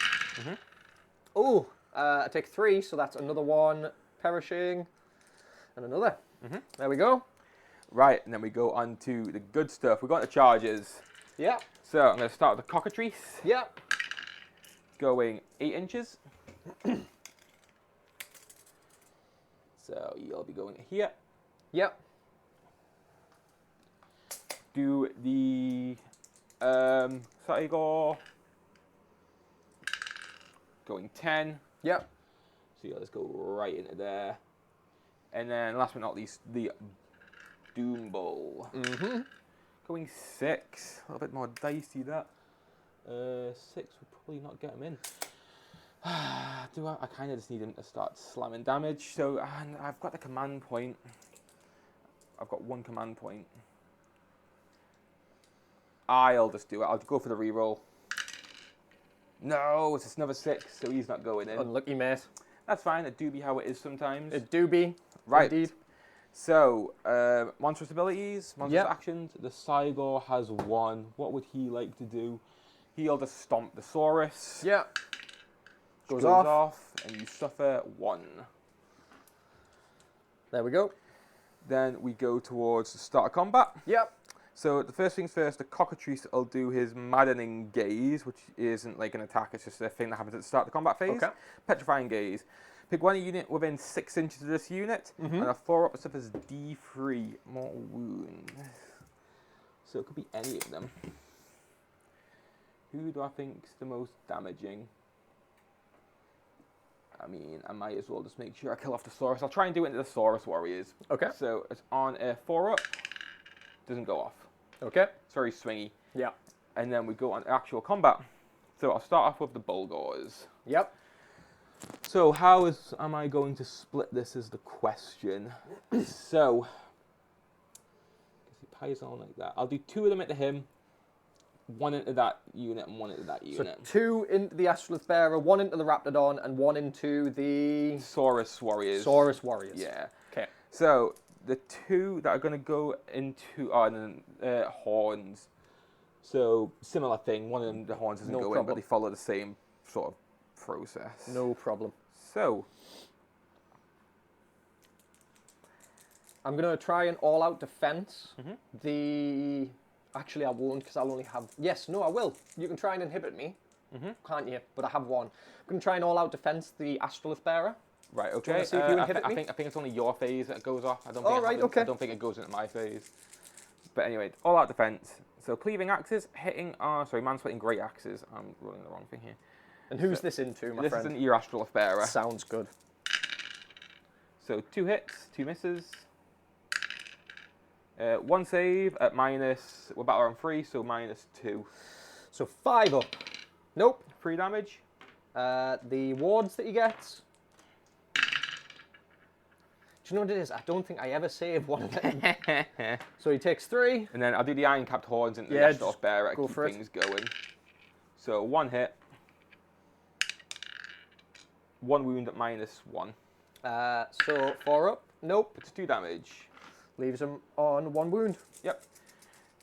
Oh, I take 3, so that's another 1 perishing, and another. There we go. Right, and then we go on to the good stuff. We're going to charges. Yeah. So I'm going to start with the cockatrice. Yeah. Going 8 inches. So you'll be going here. Yep. Do the Saigor going 10. Yep. So you'll just go right into there. And then last but not least, the Doom Bowl. Going 6. A little bit more dicey that. 6 would probably not get him in. I kind of just need him to start slamming damage. So I've got the command point. I've got 1 command point. I'll just do it. I'll go for the reroll. No, it's just another 6, so he's not going in. Unlucky, mate. That's fine. It do be how it is sometimes. It do be. Right. Indeed. So, monstrous abilities, monstrous actions. The Saigor has 1. What would he like to do? He'll just stomp the Saurus. Yeah. Goes off, and you suffer 1. There we go. Then we go towards the start of combat. Yep. So the first things first, the cockatrice will do his maddening gaze, which isn't like an attack, it's just a thing that happens at the start of the combat phase. Okay. Petrifying gaze. Pick 1 unit within 6 inches of this unit, and a 4-up suffers D3 mortal wounds. So it could be any of them. Who do I think's the most damaging? I mean, I might as well just make sure I kill off the Saurus. I'll try and do it into the Saurus Warriors. Okay. So it's on a 4-up. Doesn't go off. Okay. It's very swingy. Yeah. And then we go on actual combat. So I'll start off with the Bulgors. Yep. So how am I going to split this is the question. So, because he pies on like that. I'll do 2 of them into him, 1 into that unit, and 1 into that unit. So 2 into the Astrolith Bearer, 1 into the Raptidon, and 1 into the Saurus Warriors. Saurus Warriors. Yeah. Okay. So the 2 that are going to go into horns. So similar thing. 1 of them, the horns doesn't go in, but they follow the same sort of process. No problem. So I'm going to try an all-out defense. Actually, I won't because I'll only have... Yes, no, I will. You can try and inhibit me, can't you? But I have 1. I'm going to try an all-out defense, the Astrolith Bearer. Right, okay. See if you inhibit me? I think it's only your phase that goes off. I don't think it goes into my phase. But anyway, all-out defense. So cleaving axes, hitting... man-splitting great axes. I'm rolling the wrong thing here. And who's this into, my friend? This isn't your Astrolith Bearer. Sounds good. So 2 hits, 2 misses. 1 save at minus... We're battle on 3, so -2. So 5 up. Nope. 3 damage. The wards that he gets... Do you know what it is? I don't think I ever save 1 of them. So he takes 3. And then I'll do the iron-capped horns into the Astrolith Bearer to keep things going. So 1 hit. 1 wound at -1. So 4 up. Nope. It's 2 damage. Leaves him on 1 wound. Yep.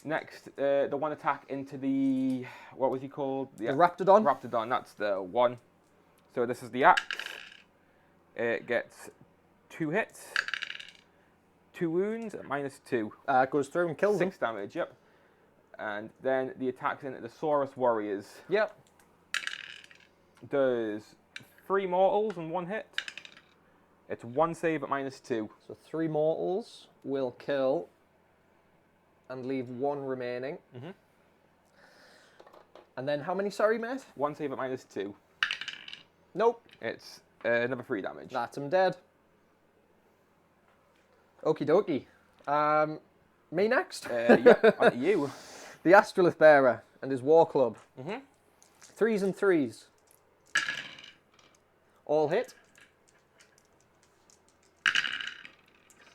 Next, the 1 attack into the... What was he called? The Raptidon. Raptidon, that's the 1. So this is the axe. It gets 2 hits. 2 wounds at -2. Goes through and kills 6 damage, yep. And then the attacks into the Saurus Warriors. Yep. Does 3 mortals and 1 hit. It's 1 save at -2. So 3 mortals will kill and leave 1 remaining. And then how many, sorry, mate? 1 save at -2. Nope. It's another 3 damage. That's him dead. Okie dokie. Me next? Yep, on to you. The Astrolith Bearer and his War Club. Mm-hmm. 3s and 3s. All hit.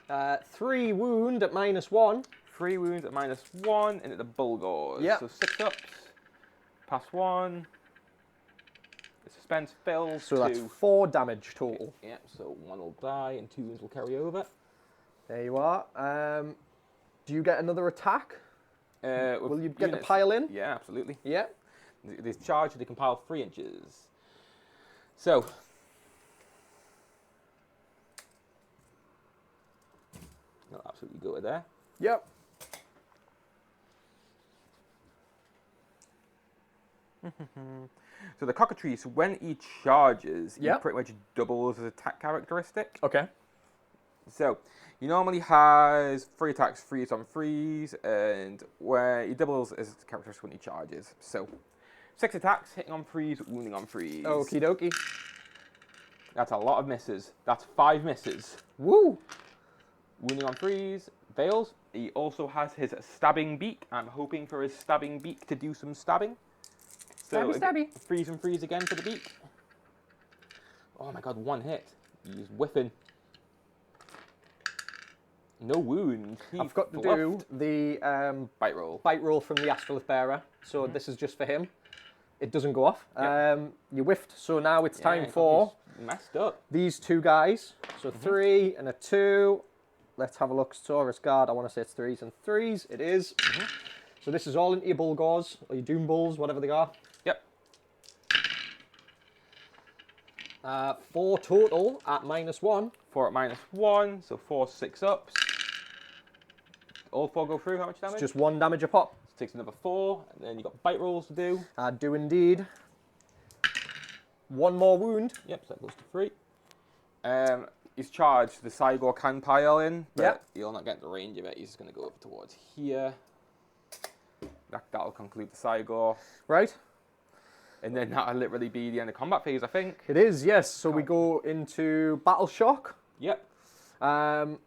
3 wound at -1. 3 wounds at -1 into the Bulgors. Yep. So 6 ups. Pass 1. The suspense fails. So 2. that's 4 damage total. Yep, so 1 will die and 2 wounds will carry over. There you are. Do you get another attack? Will you get the units. pile in? Yeah, absolutely. Yeah. They charge, they can pile 3 inches. So. I'll absolutely go with there. Yep. So the cockatrice, when he charges, he Yep. pretty much doubles his attack characteristic. Okay. So he normally has 3 attacks, 3s on 3s, and where he doubles his characteristic when he charges. So 6 attacks, hitting on 3s, wounding on 3s. Okie dokie. That's a lot of misses. That's 5 misses. Woo! Wounding on 3s, fails. He also has his stabbing beak. I'm hoping for his stabbing beak to do some stabbing. So Stabby, stabby. 3s and 3s again for the beak. Oh my god, 1 hit. He's whiffing. No wound. He I've got to bluffed. do the Bite roll. bite roll from the Astrolith Bearer. So this is just for him. It doesn't go off. Yep. You whiffed, so now it's time Yeah, for he's messed up. these 2 guys. So 3 and a 2. Let's have a look. Saurus Guard. I want to say it's 3s and 3s. It is. So this is all into your Bulgors, or your Doom Bulls, whatever they are. Yep. 4 total at -1. 4 at -1, so 4 6 ups. All 4 go through. How much damage? It's just 1 damage a pop. So takes another 4, and then you got bite rolls to do. I do indeed. 1 more wound. Yep, so that goes to 3. He's charged. The Sigor can pile in, but Yep. he'll not get the range of it. He's just going to go over towards here. That'll conclude the Sigor. Right. And then that'll literally be the end of combat phase, I think. It is, yes. So we go into Battle Shock. Yep. I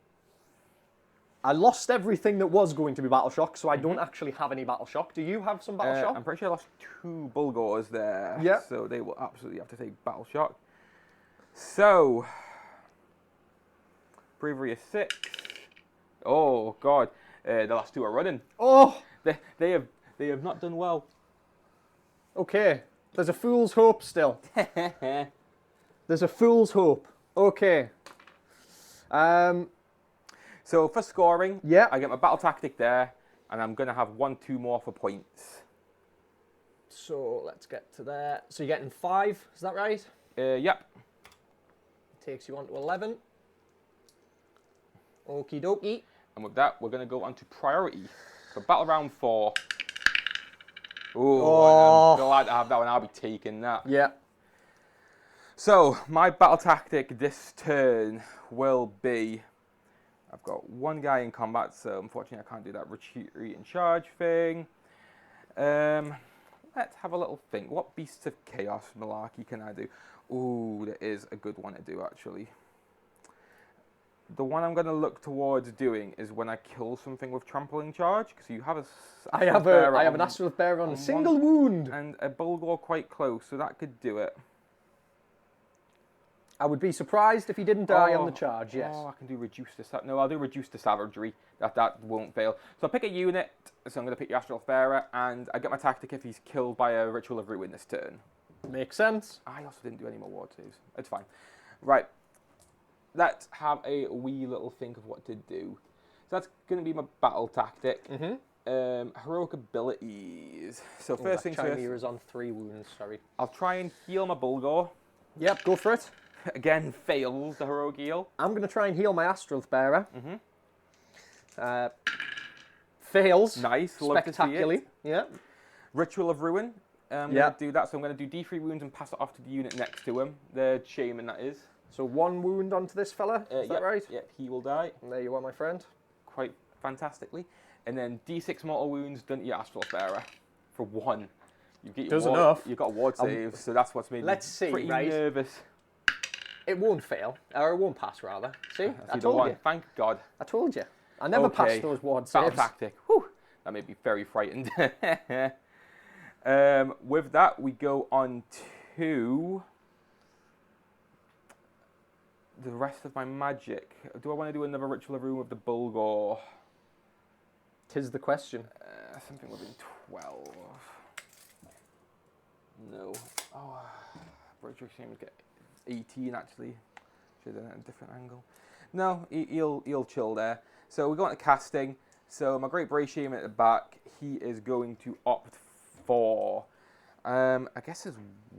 lost everything that was going to be Battle Shock, so I don't actually have any Battle Shock. Do you have some Battle Shock? I'm pretty sure I lost 2 Bulgors there. Yep. So they will absolutely have to take Battle Shock. So, Bravery is 6. Oh, God. The last 2 are running. Oh! They have not done well. Okay. There's a fool's hope still. There's a fool's hope. Okay. So for scoring, Yeah. I get my battle tactic there, and I'm going to have 1, 2 more for points. So let's get to there. So you're getting 5, is that right? Yep. Takes you on to 11. Okie dokie. And with that, we're going to go on to priority. So battle round 4. Oh, I'm glad to have that one. I'll be taking that. Yeah. So my battle tactic this turn will be, I've got 1 guy in combat, so unfortunately I can't do that retreat and charge thing. Let's have a little think. What Beasts of Chaos malarkey can I do? Ooh, there is a good one to do actually. The one I'm going to look towards doing is when I kill something with trampling charge, because you have a. I have an Astrolith Bearer on a single wound. And a Bulgor quite close, so that could do it. I would be surprised if he didn't die on the charge, yes. Oh, I can do reduce to no, I'll do reduce to savagery. That won't fail. So I pick a unit, so I'm going to pick your Astrolith Bearer, and I get my tactic if he's killed by a Ritual of Ruin this turn. Makes sense. I also didn't do any more ward saves. It's fine. Right. Let's have a wee little think of what to do. So that's going to be my battle tactic. Heroic abilities. So first things first, Chimera is on 3 wounds, sorry. I'll try and heal my Bulgor. Yep, go for it. Again, fails the heroic heal. I'm going to try and heal my Astrolith Bearer. Fails. Nice, love to see spectacularly. it. Yeah. Ritual of Ruin. I'm going to do that, so I'm going to do D3 wounds and pass it off to the unit next to him. The shaman, that is. So 1 wound onto this fella, is that right? Yep, he will die. And there you are, my friend. Quite fantastically. And then D6 mortal wounds done to your Astrolith Bearer for 1. You get Does ward, enough. You've got ward saves, so that's what's made Let's me see, pretty right? nervous. It won't fail, or it won't pass rather. See, That's I either told one. you. Thank God. I told you. I never passed those ward Battle saves. tactic. Whew. That made me very frightened. With that, we go on to the rest of my magic. Do I want to do another ritual of room with the Bulgor? 'Tis the question. Something within 12. No. Oh, Bridge Exchange get 18 actually. Should have done it at a different angle. No, he'll chill there. So we go on to casting. So my Great Bratium at the back, he is going to opt for, I guess his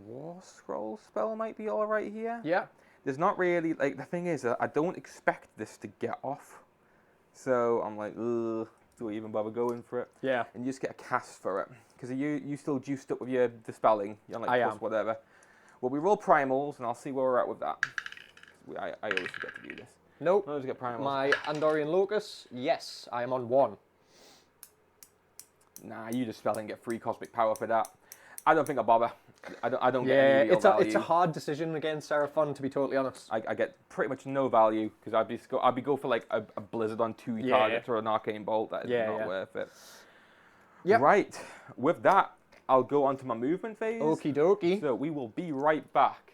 War Scroll spell might be all right here. Yeah. There's not really, like, the thing is, I don't expect this to get off. So I'm like, ugh, do I even bother going for it? Yeah. And you just get a cast for it. Because you still juiced up with your Dispelling. You're like, I plus am. whatever. Well, we roll primals, and I'll see where we're at with that. I always forget to do this. Nope. I always get primals. My Andorian Locus, yes, I am on 1. Nah, you just spell and get free cosmic power for that. I don't think I bother. I don't get Yeah, any real value. it's a hard decision against Seraphon, to be totally honest. I get pretty much no value because I'd be go for like a Blizzard on 2 Yeah. targets or an Arcane Bolt. That is not worth it. Yep. Right. With that, I'll go on to my movement phase. Okie dokie. So we will be right back.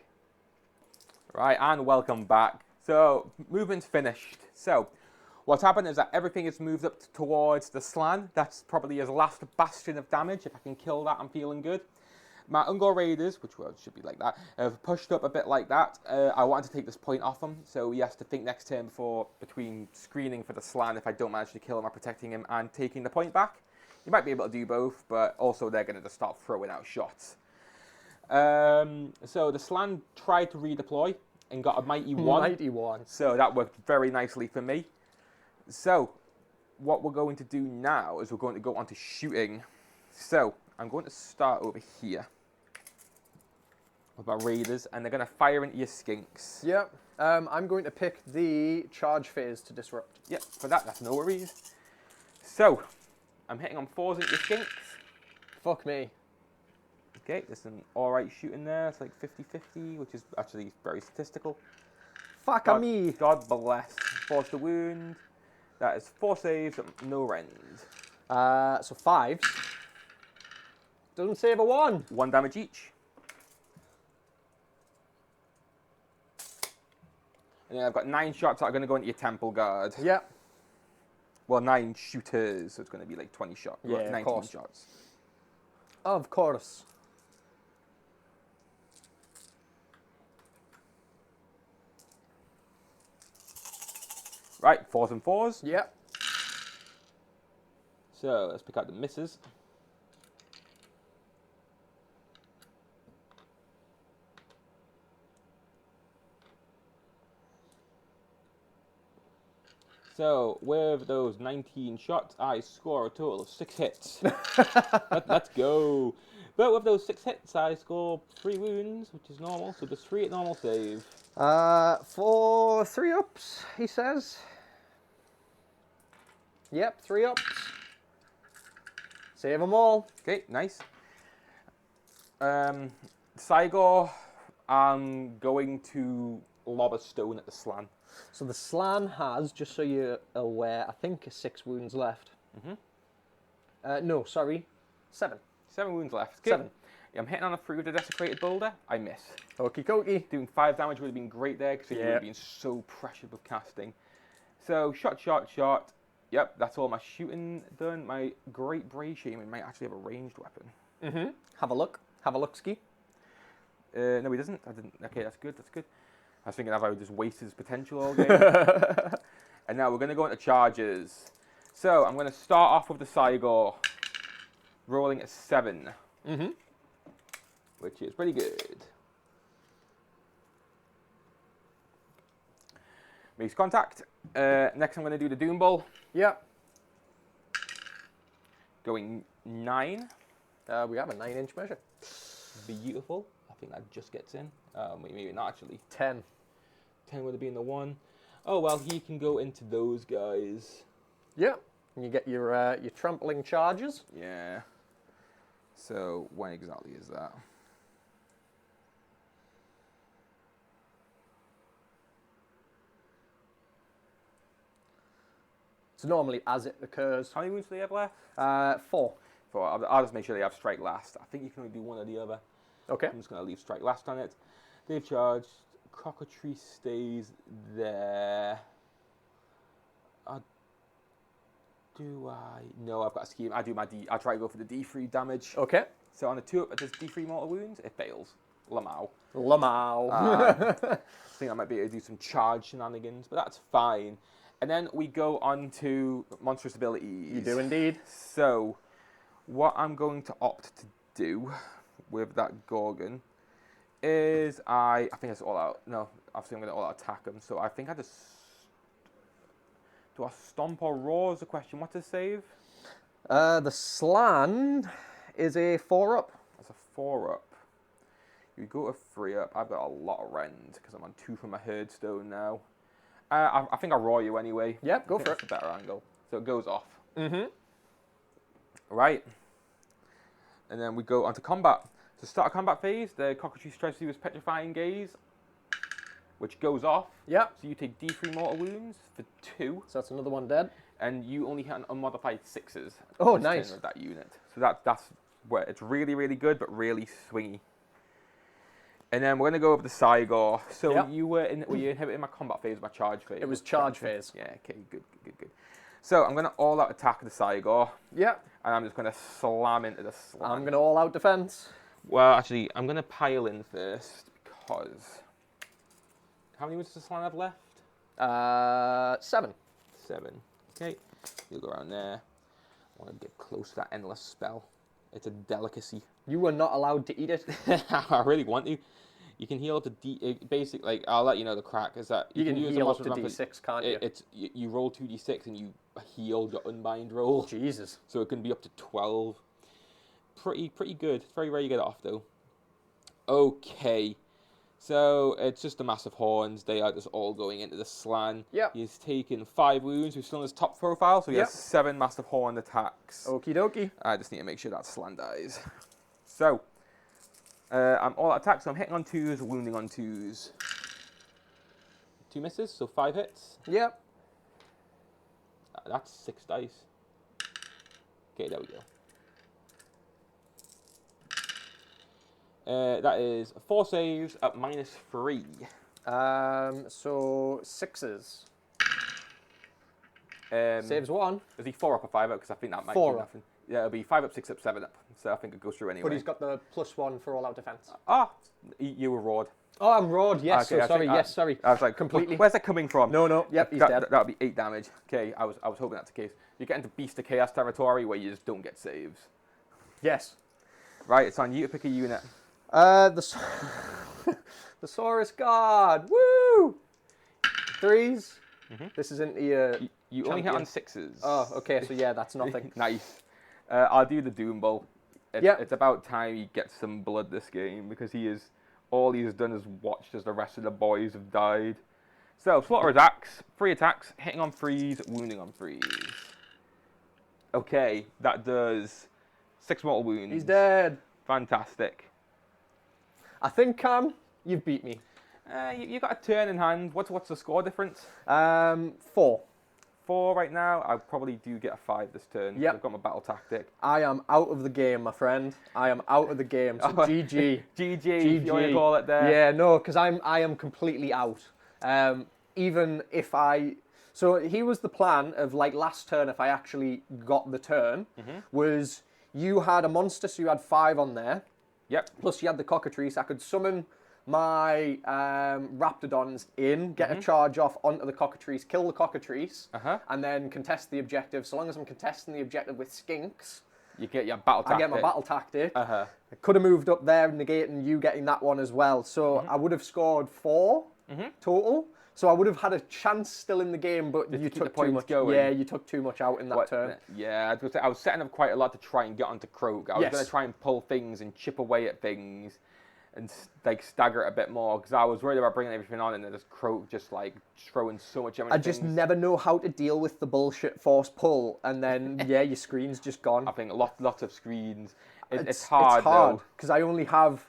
Right, and welcome back. So movement's finished. So what's happened is that everything is moved up towards the Slan. That's probably his last bastion of damage. If I can kill that, I'm feeling good. My Ungor Raiders, which should be like that, have pushed up a bit like that. I wanted to take this point off him, so he has to think next turn between screening for the Slan if I don't manage to kill him or protecting him and taking the point back. You might be able to do both, but also they're going to just start throwing out shots. So the Slan tried to redeploy and got a mighty 1. Mighty 1. So that worked very nicely for me. So what we're going to do now is we're going to go on to shooting. So I'm going to start over here with my Raiders, and they're going to fire into your Skinks. Yep. I'm going to pick the charge phase to disrupt. Yep, for that's no worries. So I'm hitting on 4s into your Skinks. Fuck me. Okay, there's an alright shooting there. It's like 50-50, which is actually very statistical. Fuck me. God bless. Force the wound. That is 4 saves, no rend. So 5s. Doesn't save a 1. 1 damage each. And then I've got 9 shots that are going to go into your Temple Guard. Yep. Well, 9 shooters, so it's going to be like 20 shots. Yeah, 19 of course. shots. Of course. Right, 4s and 4s. Yep. So let's pick out the misses. So with those 19 shots, I score a total of 6 hits. Let's go. But with those 6 hits, I score 3 wounds, which is normal. So just 3 at normal save. For 3 ups, he says. Yep, 3 ups. Save them all. Okay, nice. Sigor, I'm going to lob a stone at the Slan. So the Slan has, just so you're aware, I think 6 wounds left. No, sorry, 7. 7 wounds left. Okay. 7. Yeah, I'm hitting on a 3 with a desecrated boulder. I miss. Okie dokie. Doing 5 damage would have been great there because it would have been so pressured with casting. So shot, shot, shot. Yep, that's all my shooting done. My Great Bratium might actually have a ranged weapon. Have a look. Have a look, ski. No, he doesn't. I didn't. Okay, that's good. That's good. I was thinking if I would just waste his potential all game. And now we're going to go into charges. So I'm going to start off with the Sigor, rolling a 7, which is pretty good. Makes contact. Next, I'm going to do the Doom Bowl. Yep. Going 9. We have a 9-inch measure. Beautiful. I think that just gets in. Maybe not actually. 10. 10 would have been the 1. Oh, well, he can go into those guys. Yep. And you get your trampling charges. Yeah. So when exactly is that? It's normally as it occurs. How many wounds do they have left? 4. I'll just make sure they have strike last. I think you can only do one or the other. Okay. I'm just going to leave strike last on it. They've charged. Cockatry stays there. No, I've got a scheme. I try to go for the D3 damage. Okay. So on the 2 up, it does D3 mortal wounds. It fails. Lamau. Lamau. I think I might be able to do some charge shenanigans, but that's fine. And then we go on to monstrous abilities. You do indeed. So, what I'm going to opt to do with that Gorgon is I think it's all out. No, obviously I'm going to all out attack him. So I think I just do I stomp or roar is the question. What to save? The slan is a 4-up. That's a 4-up. You go to 3-up. I've got a lot of rend because I'm on 2 from my Herdstone now. I think I'll roar you anyway. Yep, go for it. That's a better angle. So it goes off. Mm-hmm. Right. And then we go on to combat. To start a combat phase, the Cockatoo strikes you with Petrifying Gaze, which goes off. Yep. So you take D3 mortal wounds for 2. So that's another one dead. And you only hit an unmodified 6s. Oh, this nice. turn with that unit. So that's where it's really, really good, but really swingy. And then we're going to go over the Sigmar. So Yep. were you inhibiting my combat phase or my charge phase? It was charge phase. Yeah, okay, good. So I'm going to all out attack the Sigmar. Yep. And I'm just going to slam into the slam. I'm going to all out defense. Well, actually, I'm going to pile in first because... How many wounds does the slan have left? 7. 7. Okay, you'll go around there. I want to get close to that endless spell. It's a delicacy. You were not allowed to eat it. I really want to. You can heal up to basic, like, I'll let you know the crack is that You can use heal a up to D6, can't you? You roll 2d6 and you heal your unbind roll. Jesus. So it can be up to 12. Pretty good. It's very rare you get it off though. Okay. So it's just the massive horns. They are just all going into the slan. Yep. He's taken 5 wounds. He's still in his top profile, so he has 7 massive horn attacks. Okie dokie. I just need to make sure that slan dies. So I'm all out attack, so I'm hitting on 2s, wounding on 2s. 2 misses, so 5 hits. Yep. That's 6 dice. Okay, there we go. That is 4 saves at -3. So 6s. Saves Saves 1. Is he 4 up or 5 up? Because I think that might 4 be up. nothing. Yeah, it'll be 5 up, 6 up, 7 up. So I think it goes through anyway. But he's got the +1 for all out defense. Ah, you were roared. Oh, I'm roared. Yes. Okay, So sorry. Yes. Sorry. I was like, completely. Where's that coming from? No. Yep. He's dead. That would be 8 damage. Okay, I was hoping that's the case. You get into Beast of Chaos territory where you just don't get saves. Yes. Right, it's on you to pick a unit. The Saurus Guard. Woo! 3s. This isn't the. You only hit on 6s. Oh, okay. So yeah, that's nothing. Nice. I'll do the Doom Bolt. Yep. It's about time he gets some blood this game because all he's done is watched as the rest of the boys have died. So, slaughter attacks, 3 attacks, hitting on 3s, wounding on 3s. Okay, that does 6 mortal wounds. He's dead. Fantastic. I think, Cam, you've beat me. You got a turn in hand. What's the score difference? 4. 4 right now. I probably do get a 5 this turn. Yep. I've got my battle tactic. I am out of the game, my friend. I am out of the game. So GG. GG, if you want to call it there. Yeah, no, because I am completely out. Even if so he was the plan of like last turn, if I actually got the turn, was you had a monster, so you had 5 on there. Yep. Plus you had the cockatrice. I could summon my Raptidons in, get a charge off onto the cockatrice, kill the cockatrice, and then contest the objective. So long as I'm contesting the objective with skinks, you get your battle tactic. I get my battle tactic. I could have moved up there, negating you getting that one as well. So I would have scored 4 total. So I would have had a chance still in the game, but you took too much. Going. Yeah, you took too much out in that turn. Yeah, I was setting up quite a lot to try and get onto Croak. I was going to try and pull things and chip away at things and like stagger it a bit more because I was worried about bringing everything on and then just Croak just like throwing so much. I just never know how to deal with the bullshit force pull, and then yeah, your screen's just gone. I think lots of screens. It's hard, though. because I only have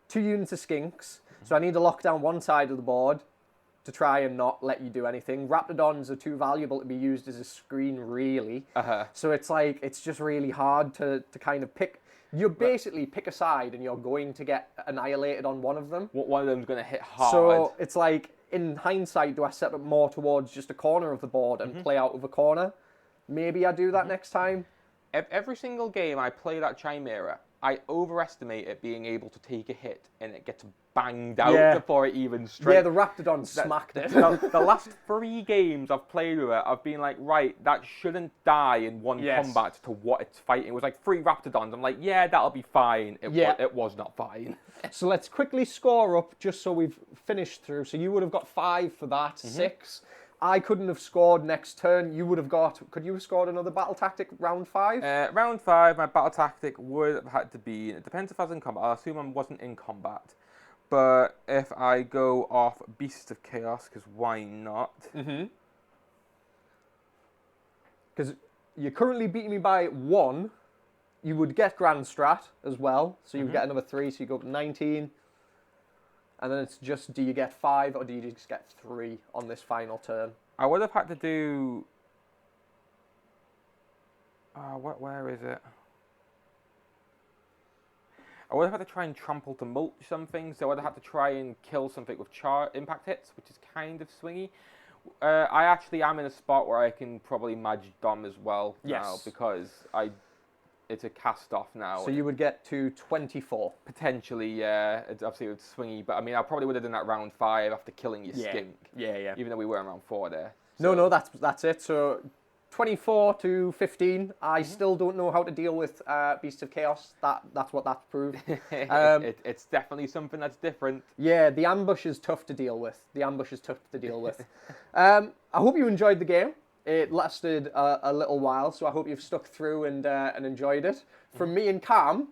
2 units of skinks, so I need to lock down one side of the board to try and not let you do anything. Raptidons are too valuable to be used as a screen, really. So it's like, it's just really hard to kind of pick. You basically pick a side and you're going to get annihilated on one of them. One of them's going to hit hard. So it's like, in hindsight, do I set up more towards just a corner of the board and play out of a corner? Maybe I do that next time. Every single game I play that Chimera, I overestimate it being able to take a hit and it gets banged out before it even strikes. Yeah, the Raptidon smacked it. The last 3 games I've played with it, I've been like, right, that shouldn't die in one combat to what it's fighting. It was like 3 Raptidons. I'm like, yeah, that'll be fine. It was not fine. So let's quickly score up just so we've finished through. So you would have got 5 for that, 6. I couldn't have scored next turn. You would have got... Could you have scored another battle tactic round 5? Round 5, my battle tactic would have had to be... It depends if I was in combat. I'll assume I wasn't in combat. But if I go off Beasts of Chaos, because why not? Because you're currently beating me by 1. You would get Grand Strat as well. So you would get another 3, so you go up to 19. And then it's just, do you get 5 or do you just get 3 on this final turn? I would have had to do... where is it? I would have had to try and trample to mulch something, so I would have had to try and kill something with impact hits, which is kind of swingy. I actually am in a spot where I can probably Magic Dom as well now, because it's a cast off now. So you would get to 24. Potentially, yeah. It's obviously it's swingy, but I mean, I probably would have done that round 5 after killing your skink. Yeah. Even though we were in round 4 there. So. No, that's it. So 24 to 15. I still don't know how to deal with Beast of Chaos. That's what that's proved. It's definitely something that's different. Yeah, the ambush is tough to deal with. I hope you enjoyed the game. It lasted a little while, so I hope you've stuck through and enjoyed it. From me and Cam,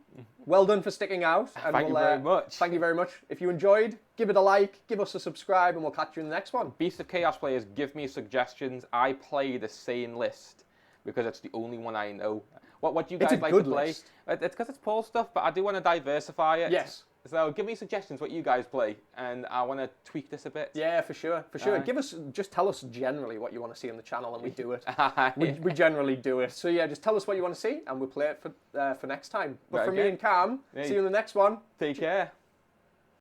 well done for sticking out. And Thank you very much. Thank you very much. If you enjoyed, give it a like, give us a subscribe, and we'll catch you in the next one. Beast of Chaos players, give me suggestions. I play the same list because it's the only one I know. What do you guys like to play? List. It's because it's Paul stuff, but I do want to diversify it. Yes. So give me suggestions what you guys play, and I want to tweak this a bit. Yeah, for sure. Just tell us generally what you want to see on the channel, and we do it. we generally do it. So yeah, just tell us what you want to see, and we'll play it for next time. But for me and Cam, see you in the next one. Take care.